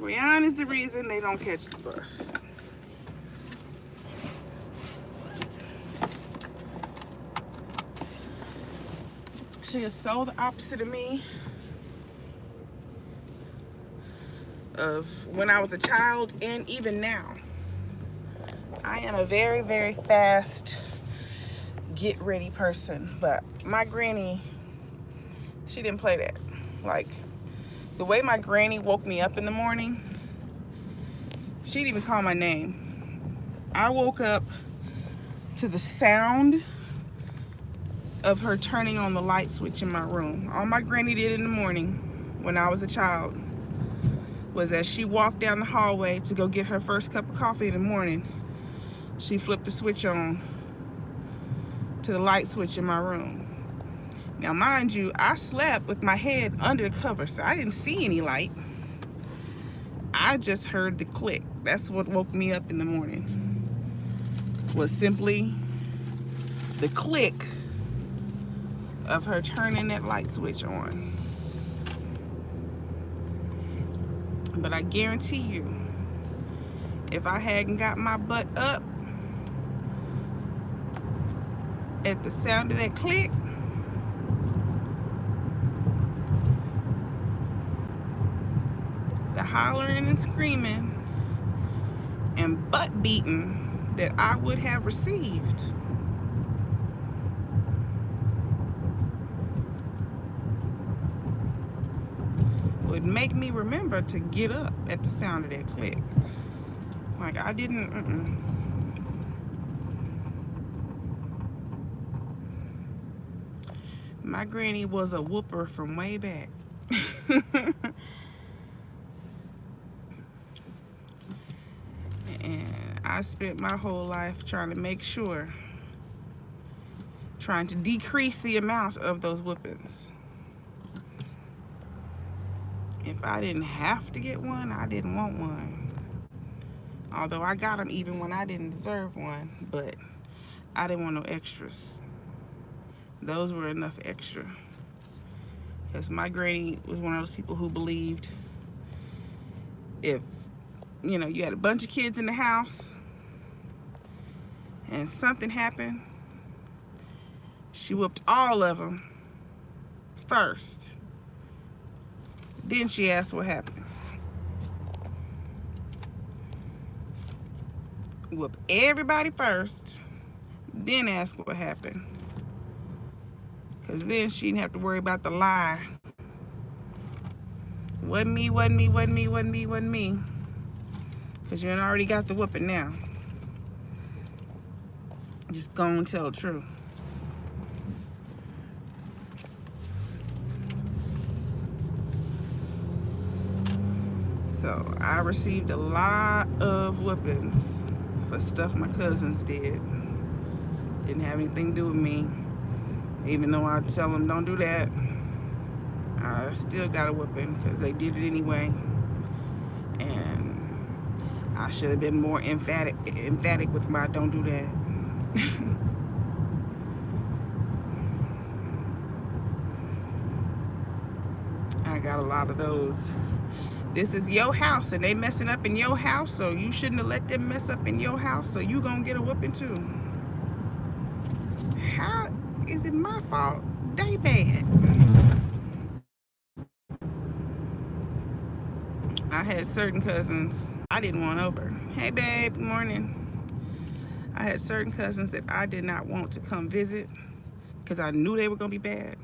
Rihanna is the reason they don't catch the bus. She is so the opposite of me. Of when I was a child and even now. I am a very, very fast get ready person. But my granny, she didn't play that. Like, the way my granny woke me up in the morning, she didn't even call my name. I woke up to the sound of her turning on the light switch in my room. All my granny did in the morning when I was a child was as she walked down the hallway to go get her first cup of coffee in the morning, she flipped the switch on to the light switch in my room. Now, mind you, I slept with my head under the cover, so I didn't see any light. I just heard the click. That's what woke me up in the morning, was simply the click of her turning that light switch on. But I guarantee you, if I hadn't got my butt up at the sound of that click, the hollering and screaming and butt beating that I would have received, would make me remember to get up at the sound of that click. Like, I didn't, My granny was a whooper from way back. And I spent my whole life trying to make sure, trying to decrease the amount of those whoopings. If I didn't have to get one, I didn't want one. Although I got them even when I didn't deserve one, but I didn't want no extras. Those were enough extra. Because my granny was one of those people who believed if, you know, you had a bunch of kids in the house and something happened, she whooped all of them first. Then she asked what happened. Whoop everybody first, then ask what happened. Because then she didn't have to worry about the lie. Wasn't me, wasn't me, wasn't me, wasn't me, wasn't me. Because you already got the whooping now. Just go and tell the truth. So I received a lot of whoopings for stuff my cousins did. Didn't have anything to do with me. Even though I tell them don't do that, I still got a whooping because they did it anyway. And I should have been more emphatic with my don't do that. I got a lot of those. This is your house and they messing up in your house, so you shouldn't have let them mess up in your house, so you gonna get a whooping too. How is it my fault? They bad. I had certain cousins I didn't want over. Hey babe, good morning. I had certain cousins that I did not want to come visit because I knew they were gonna be bad.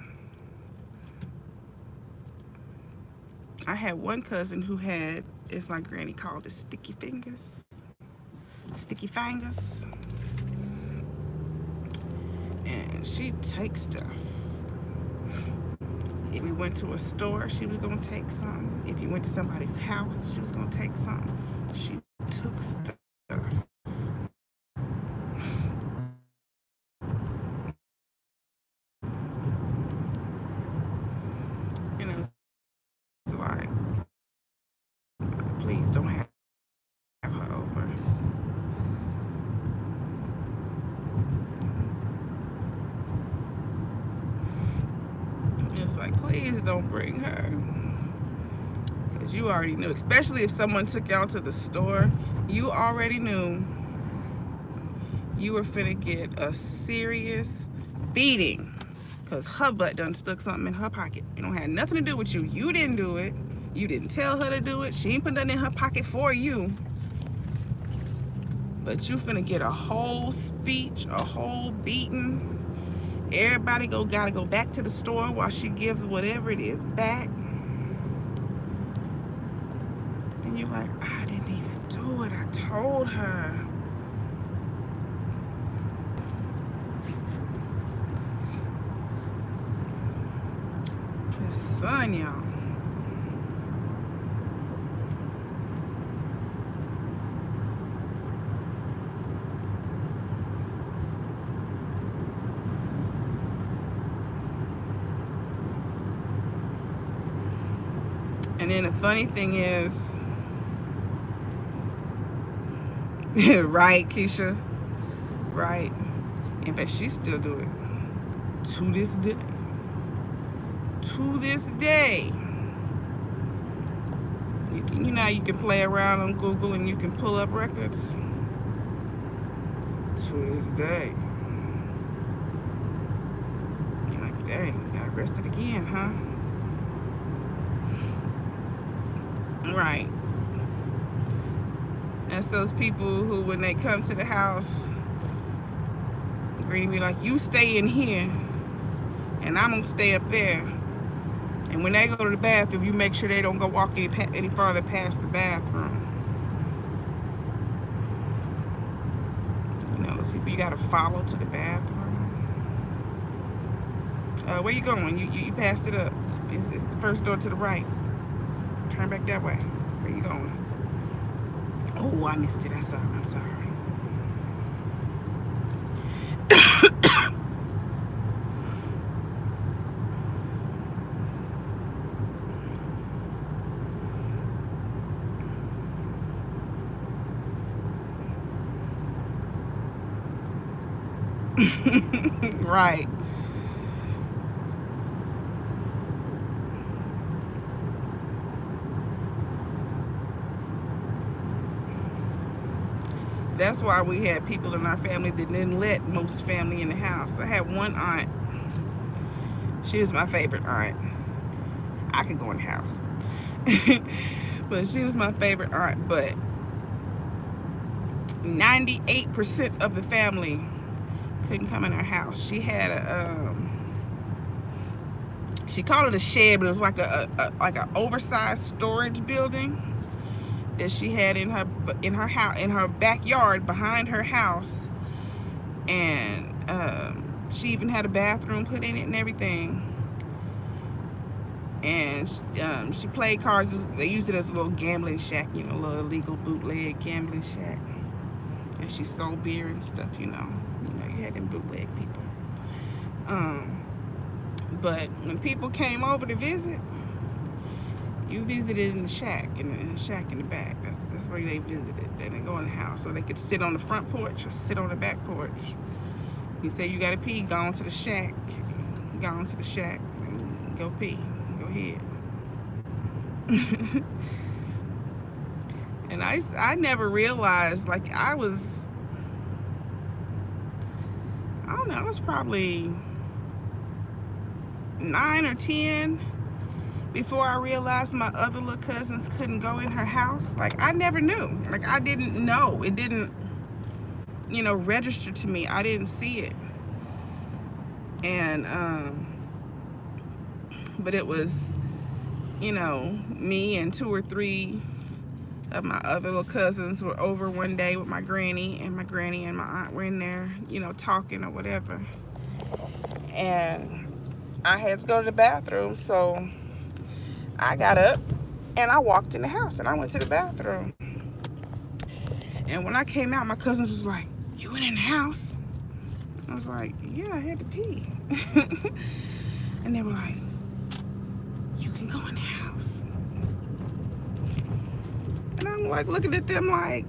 I had one cousin who had, as my granny called it, sticky fingers. Sticky fingers. And she'd take stuff. If we went to a store, she was gonna take some. If you went to somebody's house, she was gonna take some. She took stuff. You know, it's like, please don't have her over. Just like, please don't bring her. Because you already knew, especially if someone took y'all to the store, you already knew you were finna get a serious beating. Because her butt done stuck something in her pocket. It don't have nothing to do with you. You didn't do it. You didn't tell her to do it. She ain't put nothing in her pocket for you. But you finna get a whole speech, a whole beating. Everybody gotta go back to the store while she gives whatever it is back. And you're like, I didn't even do it. I told her. His son, y'all. And then the funny thing is, right, Keisha? Right. In fact, she still do it. To this day. To this day. You know how you can play around on Google and you can pull up records? To this day. You're like, dang, got arrested again, huh? Right. That's those people who, when they come to the house, Granny be like, you stay in here, and I'm gonna stay up there. And when they go to the bathroom, you make sure they don't go walk any farther past the bathroom. You know, those people you gotta follow to the bathroom. Where you going? You passed it up. It's the first door to the right. Turn back that way. Where you going? Oh, I missed it. I'm sorry. Right. That's why we had people in our family that didn't let most family in the house. I had one aunt. She was my favorite aunt. I could go in the house. But she was my favorite aunt. But 98% of the family couldn't come in her house. She had a, she called it a shed, but it was like a oversized storage building. that she had in her house, in her backyard behind her house, and she even had a bathroom put in it and everything. And she played cards. They used it as a little gambling shack, you know, a little illegal bootleg gambling shack. And she sold beer and stuff, you know. You had them bootleg people. But when people came over to visit, you visited in the shack, in the back. That's where they visited. They didn't go in the house, so they could sit on the front porch or sit on the back porch. You say you gotta pee, go on to the shack. Go on to the shack and go pee. Go ahead. And I never realized, like, I don't know, I was probably 9 or 10 before I realized my other little cousins couldn't go in her house. Like, I never knew. Like, I didn't know. It didn't, you know, register to me. I didn't see it. And but it was, you know, me and 2 or 3 of my other little cousins were over one day with my granny, and my aunt were in there, you know, talking or whatever. And I had to go to the bathroom, so I got up and I walked in the house and I went to the bathroom. And when I came out, my cousins was like, "You went in the house?" I was like, "Yeah, I had to pee." And they were like, "You can go in the house." And I'm like looking at them like,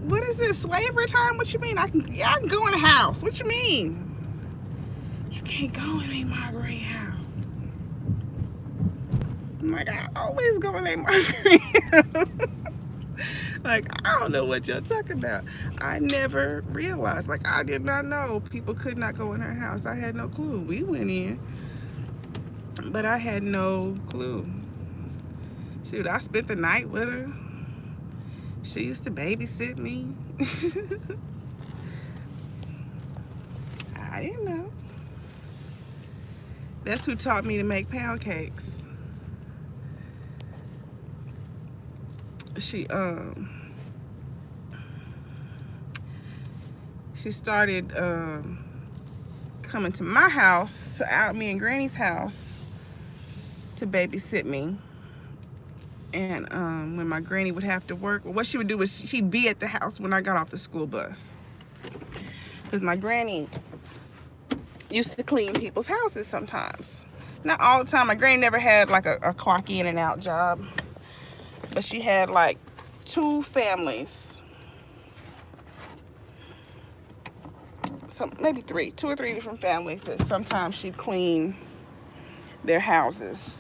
"What is this, slavery time? What you mean? I can go in the house. What you mean? You can't go in a Marguerite house." I'm like, "I always go in a Marguerite house." Like, I don't know what y'all talking about. I never realized. Like, I did not know people could not go in her house. I had no clue. We went in, but I had no clue. Shoot, I spent the night with her. She used to babysit me. I didn't know. That's who taught me to make pound cakes. She started coming to my house, out me and Granny's house, to babysit me. And when my granny would have to work, well, what she would do was she'd be at the house when I got off the school bus. Because my granny used to clean people's houses sometimes. Not all the time. My granny never had like a clock in and out job. But she had like 2 families. Maybe 3, 2 or 3 different families that sometimes she'd clean their houses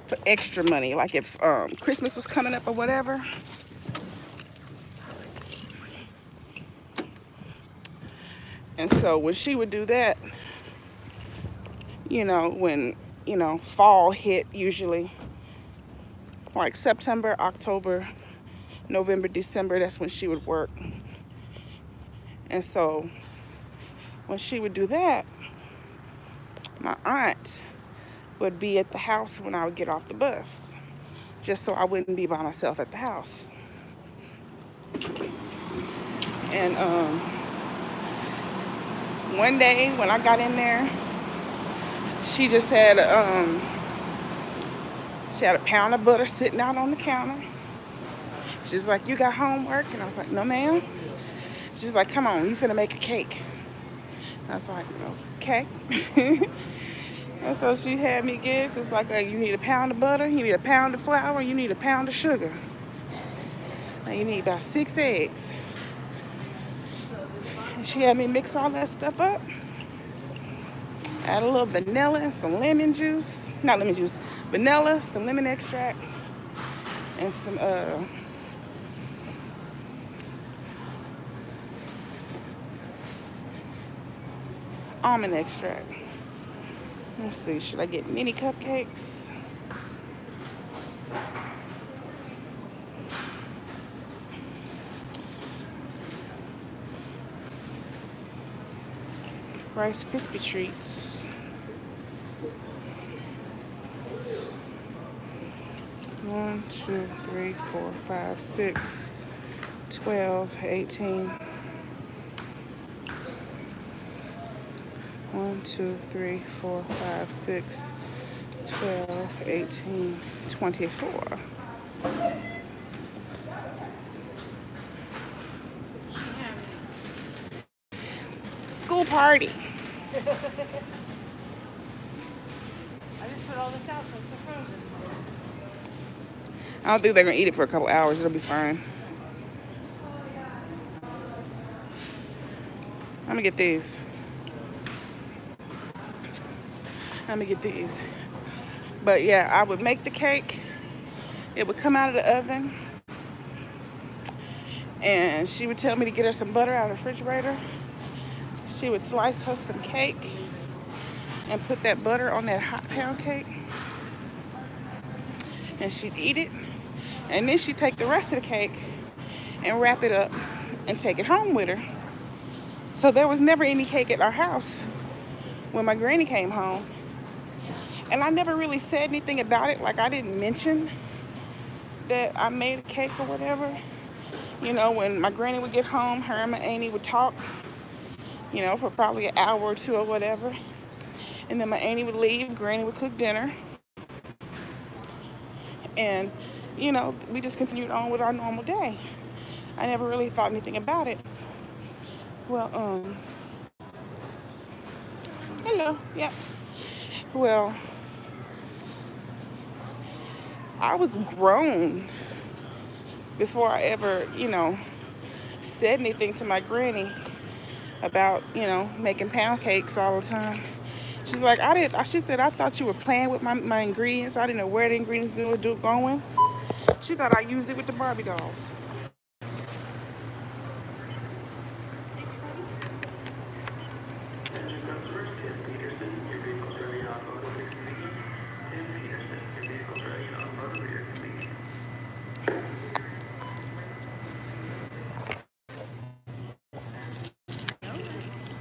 for extra money. Like if Christmas was coming up or whatever. And so when she would do that, you know, when, you know, fall hit usually, like September, October, November, December, that's when she would work. And so when she would do that, my aunt would be at the house when I would get off the bus, just so I wouldn't be by myself at the house. And one day when I got in there, she just had she had a pound of butter sitting out on the counter. She's like, "You got homework?" And I was like, "No, ma'am." She's like, "Come on, you finna make a cake." I was like, "Okay." And so she had me get, she's like, "You need a pound of butter, you need a pound of flour, you need a pound of sugar. And you need about 6 eggs." And she had me mix all that stuff up. Add a little vanilla and some lemon juice. Not lemon juice, vanilla, some lemon extract, and some almond extract. Let's see, should I get mini cupcakes? Rice Krispie treats. One, 2, 3, 4, 5, 6, 12, 18. 1, 2, 3, 4, 5, 6, 12, 18, 24. School party. I just put all this out so it's still frozen. I don't think they're gonna eat it for a couple hours. It'll be fine. Let me get these. Let me get these. But yeah, I would make the cake. It would come out of the oven. And she would tell me to get her some butter out of the refrigerator. She would slice her some cake and put that butter on that hot pound cake. And she'd eat it. And then she'd take the rest of the cake and wrap it up and take it home with her. So there was never any cake at our house when my granny came home. And I never really said anything about it. Like, I didn't mention that I made a cake or whatever. You know, when my granny would get home, her and my auntie would talk, you know, for probably an hour or two or whatever. And then my auntie would leave, granny would cook dinner. And, you know, we just continued on with our normal day. I never really thought anything about it. Well, hello, yep. Well, I was grown before I ever, you know, said anything to my granny about, you know, making pound cakes all the time. She's like, she said, I thought you were playing with my ingredients. I didn't know where the ingredients were going. She thought I used it with the Barbie dolls.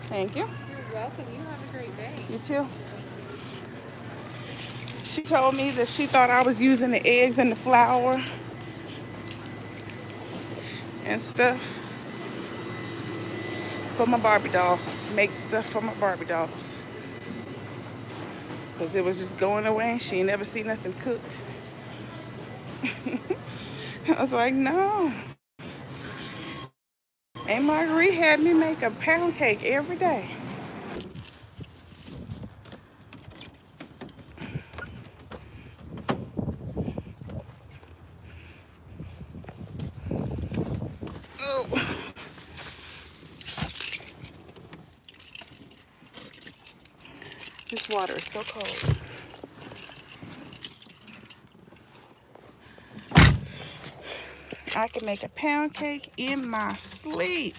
Thank you. You're welcome. You have a great day. You too. She told me that she thought I was using the eggs and the flour and stuff for my Barbie dolls, to make stuff for my Barbie dolls. Because it was just going away and she ain't never seen nothing cooked. I was like, no. Aunt Marguerite had me make a pound cake every day. Oh. This water is so cold. I can make a pound cake in my sleep.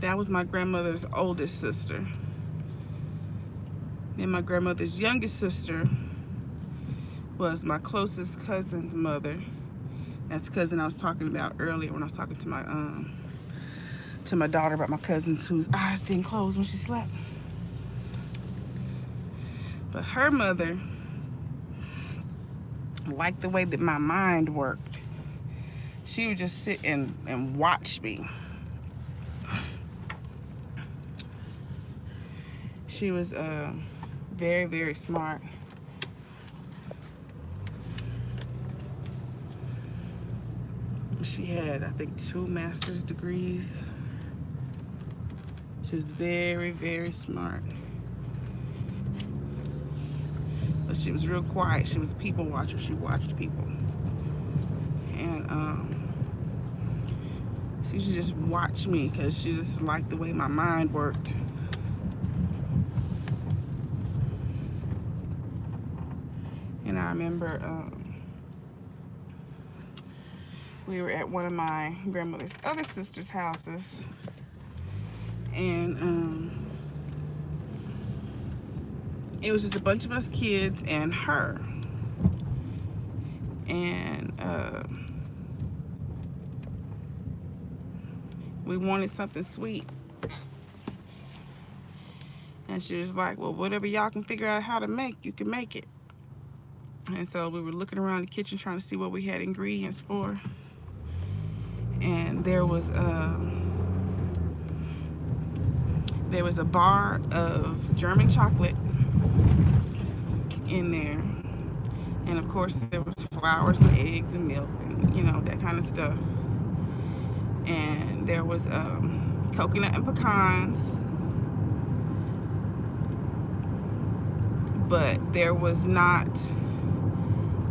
That was my grandmother's oldest sister. Then my grandmother's youngest sister was my closest cousin's mother. That's the cousin I was talking about earlier when I was talking to my daughter about my cousins whose eyes didn't close when she slept. But her mother liked the way that my mind worked. She would just sit and watch me. She was very, very smart. She had, I think, 2 master's degrees. She was very, very smart. But she was real quiet. She was a people watcher. She watched people. And she used to just watch me because she just liked the way my mind worked. And I remember we were at one of my grandmother's other sister's houses, and it was just a bunch of us kids and her. And we wanted something sweet. And she was like, well, whatever y'all can figure out how to make, you can make it. And so we were looking around the kitchen trying to see what we had ingredients for. And there was a bar of German chocolate in there. And of course there was flowers and eggs and milk and, you know, that kind of stuff. And there was coconut and pecans. But there was not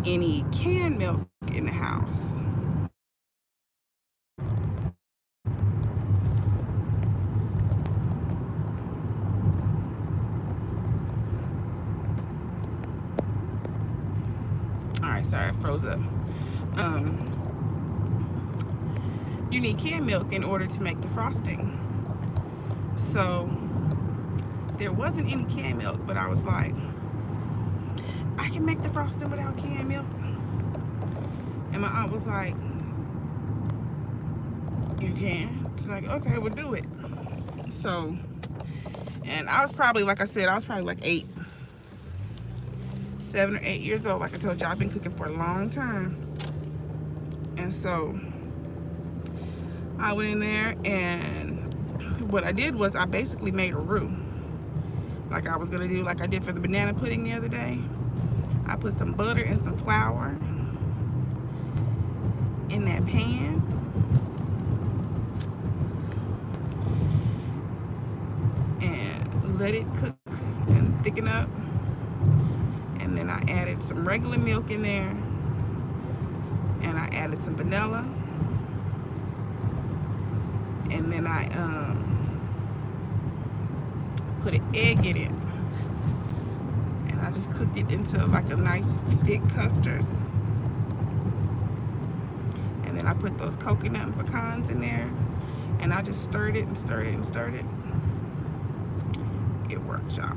any canned milk in the house. Alright, sorry, I froze up. You need canned milk in order to make the frosting. So there wasn't any canned milk, but I was like, I can make the frosting without canned milk. And my aunt was like, you can? She's like, okay, we'll do it. So, and I was probably, like I said, I was probably like 7 or 8 years old. Like I told you, I've been cooking for a long time. And so I went in there, and what I did was I basically made a roux. Like I was gonna do, like I did for the banana pudding the other day. I put some butter and some flour in that pan. And let it cook and thicken up. And then I added some regular milk in there. And I added some vanilla. And then I put an egg in it. And I just cooked it into like a nice thick custard. And then I put those coconut and pecans in there. And I just stirred it and stirred it and stirred it. It worked, y'all.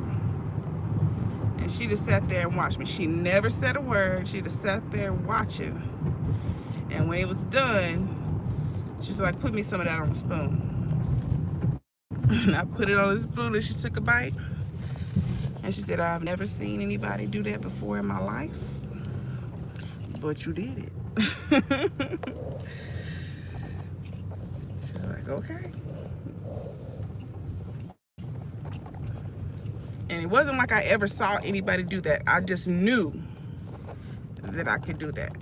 And she just sat there and watched me. She never said a word. She just sat there watching. And when it was done, she was like, put me some of that on a spoon. And I put it on a spoon, and she took a bite. And she said, I've never seen anybody do that before in my life, but you did it. She's like, okay. And it wasn't like I ever saw anybody do that. I just knew that I could do that.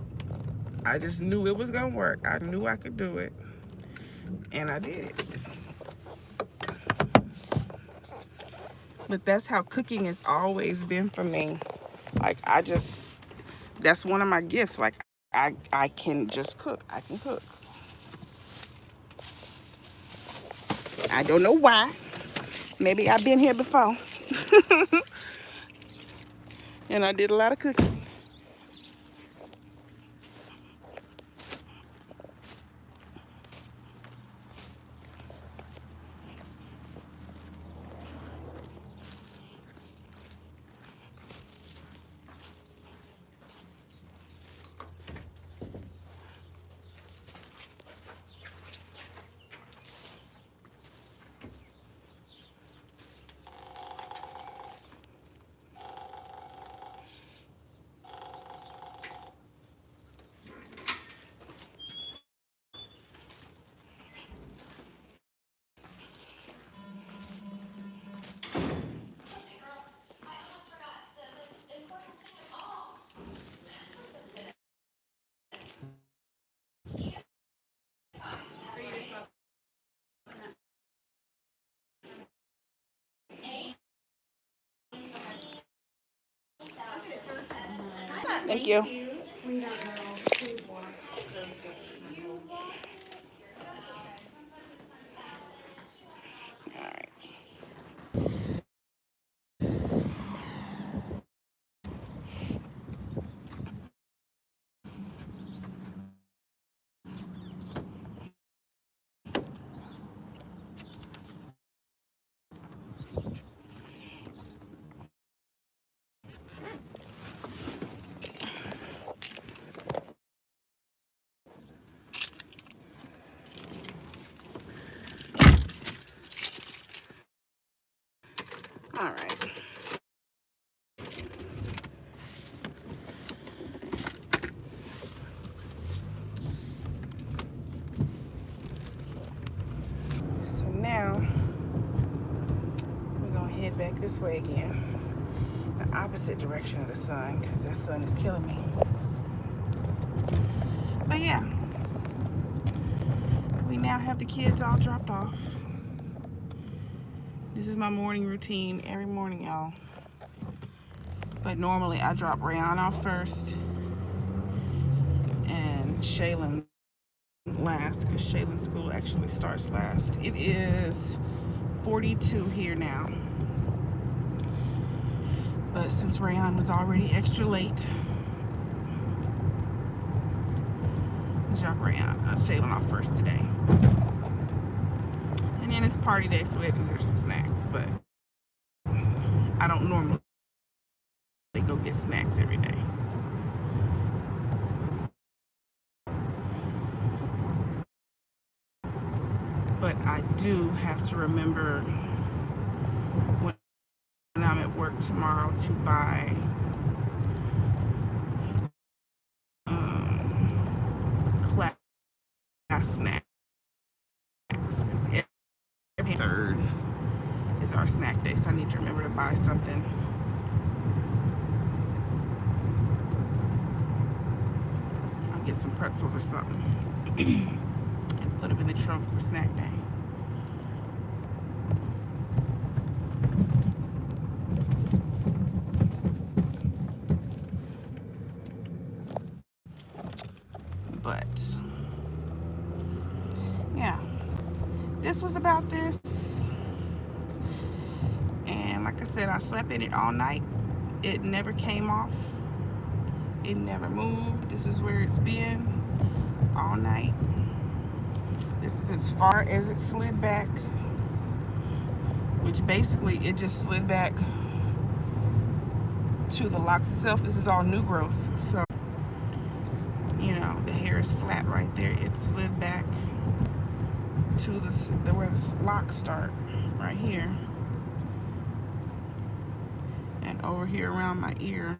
I just knew it was gonna work. I knew I could do it. And I did it. But that's how cooking has always been for me. Like, that's one of my gifts. Like, I can just cook. I can cook. I don't know why. Maybe I've been here before. And I did a lot of cooking. Thank you. this way again. The opposite direction of the sun, because that sun is killing me. But yeah, we now have the kids all dropped off. This is my morning routine every morning, y'all. But normally I drop Rayon off first and Shaylin last, because Shaylin's school actually starts last. It is 42 here now. But since Rayon was already extra late, drop Shaylin off first today. And then it's party day, so we had to get her some snacks. But I don't normally go get snacks every day. But I do have to remember when I'm at work tomorrow to buy class snacks, because every third is our snack day, so I need to remember to buy something. I'll get some pretzels or something and put them in the trunk for snack day. But yeah, this was about this. And like I said, I slept in it all night. It never came off. It never moved. This is where it's been all night. This is as far as it slid back, which basically it just slid back to the locks itself. This is all new growth, so you know the hair is flat right there. It slid back to where the locks start, right here, and over here around my ear,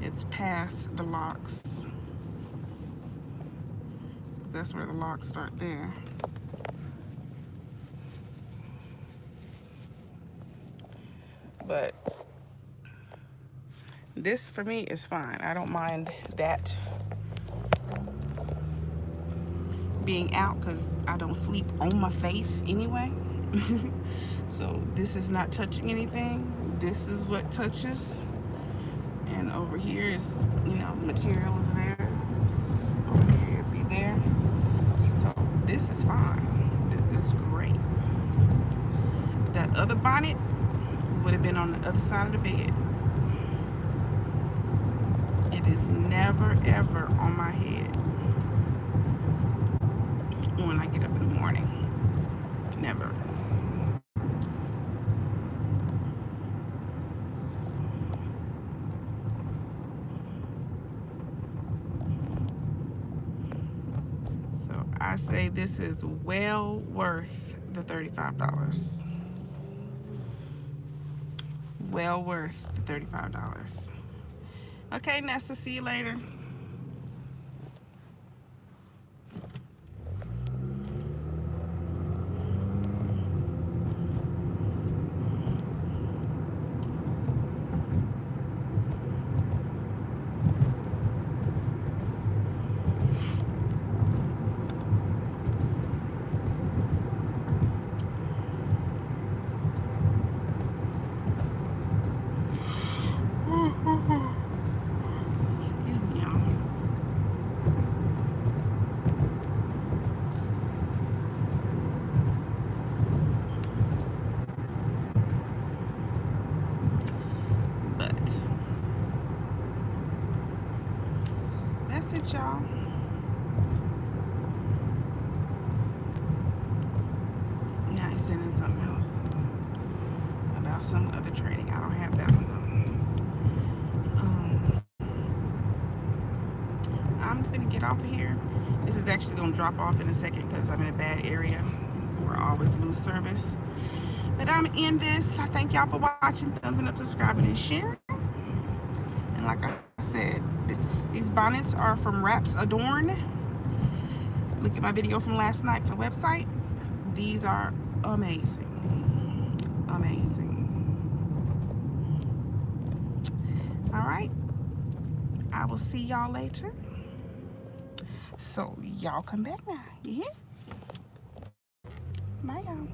it's past the locks. That's where the locks start there. But this for me is fine. I don't mind that being out because I don't sleep on my face anyway. So this is not touching anything. This is what touches. And over here is, you know, material is there. Over here it'd be there. So this is fine. This is great. That other bonnet would have been on the other side of the bed. It is never ever on my head when I get up in the morning. Never. So I say this is well worth the $35. Well worth the $35. Okay, Nessa, see you later. Excuse me, y'all. But that's it, y'all. Now he's sending something else about some other training. I don't have that one though. I'm gonna get off of here. This is actually gonna drop off in a second because I'm in a bad area where I always lose service. But I'm in this. I thank y'all for watching. Thumbs up, subscribing, and sharing. And like I said, these bonnets are from Wraps Adorn. Look at my video from last night for the website. These are amazing. Amazing. All right. I will see y'all later. So y'all come back now. You hear? Bye, y'all.